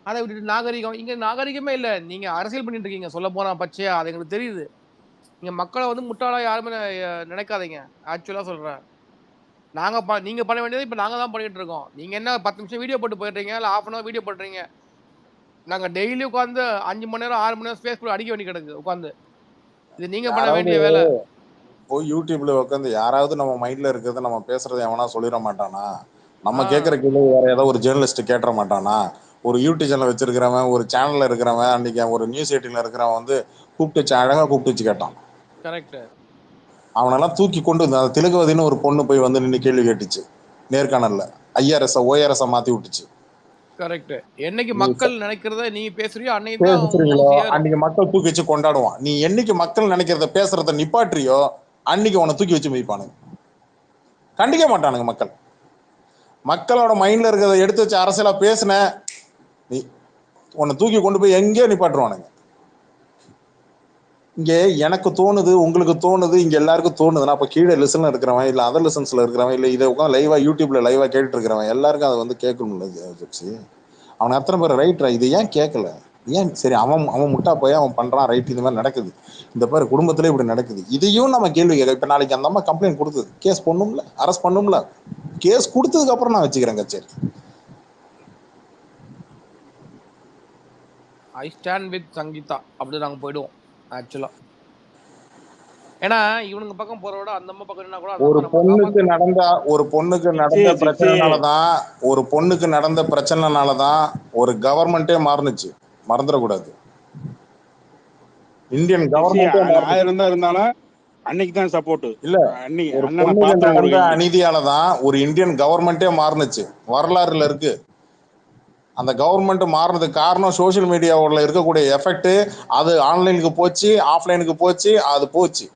அதை விட்டுட்டு நாகரிகம், இங்க நாகரிகமே இல்ல. நீங்க அரசியல் பண்ணிட்டு இருக்கீங்க, சொல்ல போனா பச்சையா. அது எங்களுக்கு தெரியுது. நீங்க மக்களை வந்து முட்டாளா யாருமே நினைக்காதீங்க. ஆக்சுவலா சொல்றேன். நீங்க பண்ண வேண்டியது இப்ப நாங்க தான் பண்ணிட்டு இருக்கோம். நீங்க என்ன 10 நிமிஷம் வீடியோ போட்டு போயிடுறீங்க, இல்ல 1/2 அன் ஹவர் வீடியோ போடுறீங்க. நாங்க டெய்லி உட்காந்து 5 மணி நேரம் 6 மணி நேரம் ஸ்பேஸ் அடிக்க வேண்டி கிடக்கு உட்காந்து. இது நீங்க பண்ண வேண்டிய வேலை. போய் யூடியூப்ல உட்காந்து யாராவது நம்ம மைண்ட்ல இருக்கிறத நம்ம பேசுறது எவனா சொல்லிட மாட்டானா? நம்ம கேட்கற கேள்வி வேற ஏதாவது ஒரு ஜேர்னலிஸ்ட் கேட்ட மாட்டானா? ஒரு யூடியூப் சேனல் வச்சிருக்கிறவன், ஒரு சேனல்ல இருக்கிறவன், அன்னைக்கு ஒரு நியூஸ் 18ல இருக்கிறவன் வந்து கூப்பிட்டு அழகா கூப்பிட்டு வச்சு கேட்டான். கரெக்ட். அவனெல்லாம் தூக்கி கொண்டு அந்த திலகவதின்னு ஒரு பொண்ணு போய் வந்து நின்று கேள்வி கேட்டுச்சு நேர்காணல்ல. ஐஆர்எஸ் ஓஆர்எஸ் மாத்தி விட்டுச்சு. கரெக்ட். என்னைக்கு மக்கள் நினைக்கிறத நீ பேசுறியோ அன்னைக்கு மக்கள் தூக்கி வச்சு கொண்டாடுவான். நீ என்னைக்கு மக்கள் நினைக்கிறத பேசுறத நிப்பாற்றியோ அன்னைக்கு உன்னை தூக்கி வச்சு மிதிப்பானுங்க. கண்டிக்க மாட்டானுங்க மக்கள். மக்களோட மைண்ட்ல இருக்கிறத எடுத்து வச்சு அரசியலா பேசுன நீ உன்னை தூக்கி கொண்டு போய் எங்கேயோ நிப்பாட்டுருவானுங்க. இங்க எனக்கு தோணுது, உங்களுக்கு தோணுது, இங்க எல்லாருக்கும் தோணுதுன்னா அப்ப கீழே லிசன்ல இருக்கிறவன் இல்ல அதர் லிசன்ஸ்ல இருக்கிறவன் இல்ல இதை உட்காந்து லைவா யூடியூப்ல லைவா கேட்டுட்டு இருக்கிறவன் எல்லாருக்கும் அதை வந்து கேட்கணும்ல ஜெப்சி. அவன் அத்தனை பேர் ரைட்ரா, இதை ஏன் கேட்கல? ஏன் சரி அவன் முட்டா போய் அவன் பண்றான், ரைட், இந்த மாதிரி நடக்குது, இந்த பேர் குடும்பத்திலே இப்படி நடக்குது, இதையும் நம்ம கேள்வி கேட்க. இப்ப நாளைக்கு அந்த அம்மா கம்ப்ளைண்ட் கொடுத்தது, கேஸ் பண்ணும்ல, அரெஸ்ட் பண்ணும்ல, கேஸ் கொடுத்ததுக்கு அப்புறம் நான் வச்சுக்கிறேன் கச்சேரி. ஐ ஸ்டாண்ட் வித் சங்கீதா அப்படி நாங்க போயிடுவோம் ஆக்சுவலா. ஏன்னா இவனுங்க பக்கம் போற விட அந்த அம்மா பக்கம் என்ன கூட ஒரு பொண்ணுக்கு நடந்த பிரச்சனைனாலதான் ஒரு கவர்மெண்டே மாறுனுச்சு, மறந்துடக்கூடாது. இந்தியன் கவர்மெண்ட் இருந்தாலும் அன்னைக்கு தான் சப்போர்ட் இல்ல. ஒரு பொண்ணுக்கு நடந்த அநீதியாலதான் ஒரு இந்தியன் கவர்மெண்டே மாறுனுச்சு, வரலாறுல இருக்கு. அந்த கவர்மெண்ட் மாறினதுக்கு காரணம் சோசியல் மீடியாவோட இருக்கக்கூடிய எஃபெக்ட். அது ஆன்லைனுக்கு போச்சு, ஆஃப்லைனுக்கு போச்சு, அது போச்சு.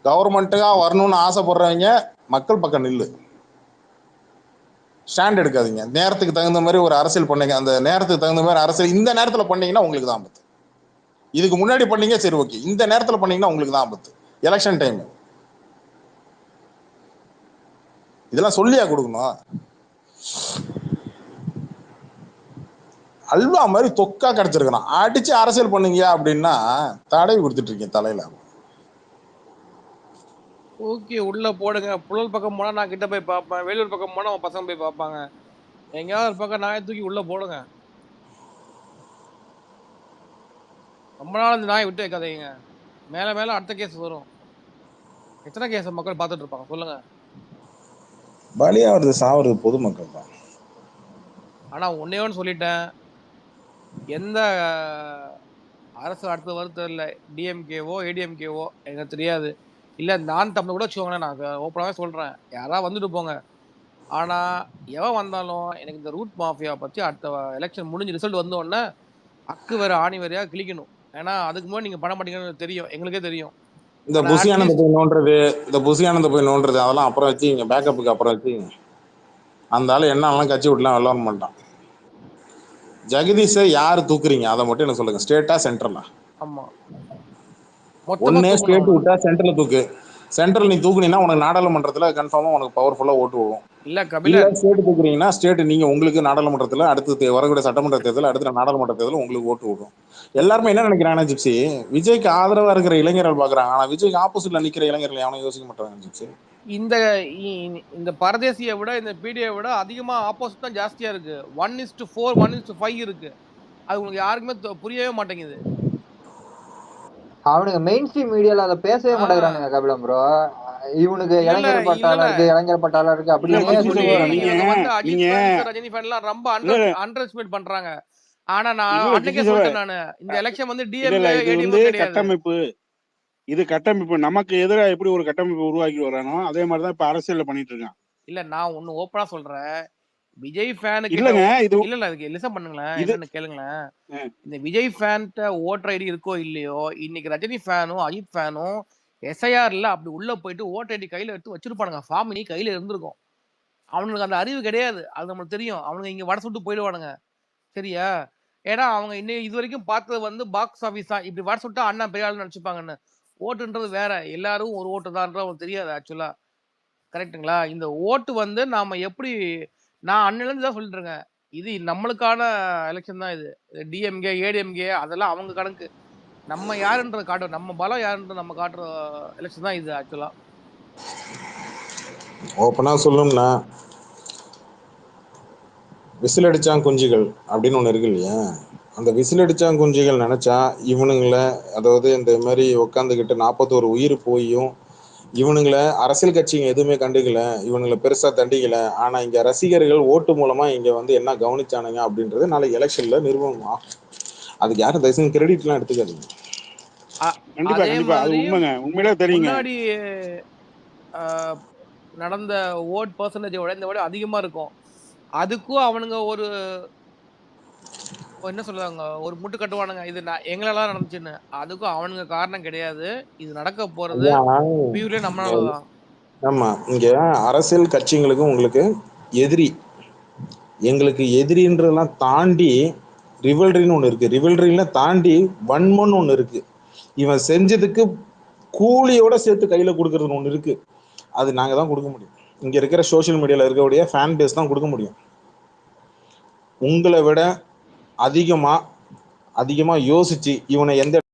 கவர்மெண்ட்டுக்கா வரணும்னு ஆசைப்படுறவங்க மக்கள் பக்கம் நில்லு, ஸ்டாண்ட் எடுக்காதீங்க. நேரத்துக்கு தகுந்த மாதிரி ஒரு அரசியல் பண்ணீங்க, அந்த நேரத்துக்கு தகுந்த மாதிரி அரசியல் இந்த நேரத்துல பண்ணீங்கன்னா உங்களுக்கு தான் ஆபத்து. இதுக்கு முன்னாடி பண்ணீங்க சரி ஓகே, இந்த நேரத்துல பண்ணீங்கன்னா உங்களுக்கு தான் ஆபத்து. எலெக்ஷன் டைம் இதெல்லாம் சொல்லியா கொடுக்கணும்? அல்வா மாதிரி தொக்கா கிடைச்சிருக்கணும், அடிச்சு அரசியல் பண்ணுங்க அப்படின்னா தடவை கொடுத்துட்டு இருக்கீங்க தலையில. ஓகே உள்ள போடுங்க. புழல் பக்கம் போனா நான் கிட்ட போய் பார்ப்பேன், வேலூர் பக்கம் போனா அவன் பசங்க போய் பார்ப்பாங்க. எங்கேயாவது ஒரு பக்கம் நாயை தூக்கி உள்ள போடுங்க. ரொம்ப நாள் இந்த நாயை விட்டு வைக்காதீங்க. மேல மேல அடுத்த கேஸ் வரும். எத்தனை கேஸ் மக்கள் பார்த்துட்டு இருப்பாங்க சொல்லுங்க. பலியாவது சாவது பொதுமக்கள் தான். ஆனா ஒன்னே ஒன்று சொல்லிட்டேன், எந்த அரசு அடுத்த வருத்தம் இல்லை, டிஎம்கேவோ ஏடிஎம்கேவோ எனக்கு தெரியாது, இல்லை நான் தமிழ் கூட வச்சுக்கோங்களேன், நான் ஓப்பனாகவே சொல்கிறேன், யாராவது வந்துட்டு போங்க. ஆனால் எவன் வந்தாலும் எனக்கு இந்த ரூட் மாஃபியா பற்றி அடுத்த எலெக்ஷன் முடிஞ்சு ரிசல்ட் வந்தோடனே அக்கு வேறு ஆணி வேறையாக கிளிக்கணும். ஏன்னா அதுக்கு முன்னாடி நீங்கள் பண்ண மாட்டீங்கன்னு தெரியும், எங்களுக்கே தெரியும். இந்த புசியானந்த போய் நோண்டுறது அதெல்லாம் அப்புறம் வச்சுங்க, பேக்கப்புக்கு அப்புறம் வச்சுங்க. அந்த ஆள் என்னெல்லாம் கட்சி விட்டுலாம் விளாட மாட்டான். ஜெகதீஷை யாரு தூக்குறீங்க அதை மட்டும் எனக்கு சொல்லுங்க, ஸ்டேட்டா சென்ட்ரலா? ஆமா, ஒன்னே ஸ்டேட் விட்டா சென்ட்ரல் தூக்கு. சென்ட்ரல் நீ தூக்குனீங்கன்னா உனக்கு நாடாளுமன்றத்துல கன்ஃபார்மா உனக்கு பவர்ஃபுல்லா ஓட்டு விடும். இல்ல கபில ஸ்டேட் தூக்குறீங்கன்னா ஸ்டேட் நீங்க உங்களுக்கு நாடாளுமன்றத்துல அடுத்து வரக்கூடிய சட்டமன்ற தேர்தல், அடுத்த நாடாளுமன்ற தேர்தல் உங்களுக்கு ஓட்டு விடும். எல்லாருமே என்ன நினைக்கிறாங்கன்னா ஜிப்சி, விஜய்க்கு ஆதரவா இருக்கிற இளைஞர்கள் பாக்குறாங்க, ஆனா விஜய்க்கு ஆப்போசிட்ல நிக்கிற இளைஞர்கள் எவனும் யோசிக்க மாட்டாங்க ஜிப்சி. இந்த பரதேசியை விட இந்த பிடிஐ விட அதிகமா ஆப்போசிட் தான் ஜாஸ்தியா இருக்கு. 1:4 1:5 இருக்கு. அது உங்களுக்கு யாருக்குமே புரியவே மாட்டேங்குது. அவனுக்கு மெயின் ஸ்ட்ரீம் மீடியால அதை பேசவே மாட்டேங்கிறானுங்க கபிலம் ப்ரோ. இவனுக்கு இளைஞர் பட்டாளம் இருக்கு அப்படின்னு ரஜினி ஃபேன்லாம் ரொம்ப அண்டர் எஸ்டிமேட் பண்றாங்க. ஆனா நான் இல்ல அன்னைக்கே கிஷோர், சொல்லிட்டேன் நானு, இந்த எலெக்ஷன் வந்து இல்ல டிஎம்கே இது வந்து ஏடிஎம்கே கிடையாது. கட்டமைப்பு. இது கட்டமைப்பு. நமக்கு எதிராக எப்படி ஒரு கட்டமைப்பு உருவாக்கி வரானோ அதே மாதிரிதான் இப்ப அரசியல்ல பண்ணிட்டு இருக்கான். இல்ல நான் ஒண்ணு ஓப்பனா சொல்றேன். விஜய் ஃபேனு கிட்ட இல்லங்க இது இல்ல அதுக்கு லிசன் பண்ணுங்களேன், இது என்னன்னு கேளுங்களேன். அஹ், இந்த விஜய் ஃபேன்ட்ட ஓட்டர் ஐடி இருக்கோ இல்லையோ, இன்னைக்கு ரஜினி ஃபேனும் அஜித் ஃபேனும் எஸ்ஐஆர்ல அப்படி உள்ள போயிட்டு ஓட்டர் ஐடி கையில எடுத்து வச்சிருப்பானுங்க. ஃபார்ம் நீ கையில இருந்திருக்கும். அவனுக்கு அந்த அறிவு கிடையாது, அது நம்மளுக்கு தெரியும். அவனுங்க இங்க வட சுட்டு போயிடுவானுங்க, சரியா? ஏன்னா அவங்க இன்னும் இது வரைக்கும் பார்த்தது வந்து பாக்ஸ் ஆஃபீஸ் தான். இப்படி வட சுட்டா அண்ணா பெரிய ஆளுன்னு நினைச்சுப்பாங்கன்னு. ஓட்டுன்றது வேற, எல்லாரும் ஒரு ஓட்டு தான்றது அவங்களுக்கு தெரியாது ஆக்சுவலா. கரெக்ட்டுங்களா? இந்த ஓட்டு வந்து நாம எப்படி, நான் அன்னையிலேருந்து தான் சொல்லிட்டு இருக்கேன். இது நம்மளுக்கான எலெக்ஷன் தான் இது. டிஎம்கே, ஏடிஎம்கே அதெல்லாம் அவங்க கணக்கு. நம்ம யாருன்றத காட்டுறோம். நம்ம பலம் யாருன்றத நம்ம காட்டுற எலெக்ஷன் தான் இது ஆக்சுவலா. ஓப்பனா சொல்லணும்னா விசில் அடிச்சான் குஞ்சுகள் அப்படின்னு ஒன்று இருக்கு இல்லையா? அந்த விசில் அடிச்சான் குஞ்சுகள் நினைச்சா இவனுங்களை, அதாவது இந்த மாதிரி உட்காந்துக்கிட்டு 41 உயிர் போயும் இவனுங்களை அரசியல் கட்சிங்க எதுவுமே கண்டுக்கல, இவனுங்களை பெருசா தண்டிக்கல. ஆனா இங்க ரசிகர்கள் ஓட்டு மூலமா இங்க வந்து என்ன கவனிச்சானுங்க அப்படின்றது நாளைக்கு எலெக்ஷன்ல நிறுவனம் ஆகும். அதுக்கு யாரும் தயவுசெய்து கிரெடிட்லாம் எடுத்துக்காதீங்க. கண்டிப்பா அதே கண்டிப்பா அது மாதிரி உண்மைங்க, உண்மையிலே தெரியுங்க. முன்னாடி நடந்த ஓட் பர்சன்டேஜை விட இந்த விட அதிகமா இருக்கும். அதுக்கும் அவனுங்க ஒரு என்ன சொல்லுவாங்க, ஒரு முட்டு கட்டுவானுங்க, இது எங்களால நடந்துச்சுன்னு. அதுக்கும் அவனுங்க காரணம் கிடையாது. இது நடக்க போறது ஐயா, பியூர்லி நம்மளாலதான். ஆமா, இங்க அரசியல் கட்சிங்களுக்கு உங்களுக்கு எதிரி, எங்களுக்கு எதிரின்றதெல்லாம் தாண்டி ரிவல்ரின்னு ஒன்று இருக்கு. ரிவல்ரியில தாண்டி வன்மன்னு ஒன்று இருக்கு. இவன் செஞ்சதுக்கு கூலியோட சேர்த்து கையில கொடுக்கறது ஒன்று இருக்கு. அது நாங்க தான் கொடுக்க முடியும். இங்க இருக்கிற சோசியல் மீடியால இருக்கக்கூடிய ஃபேன் பேஸ் தான் கொடுக்க முடியும். உங்களை விட அதிகமா யோசிச்சு இவனை எந்த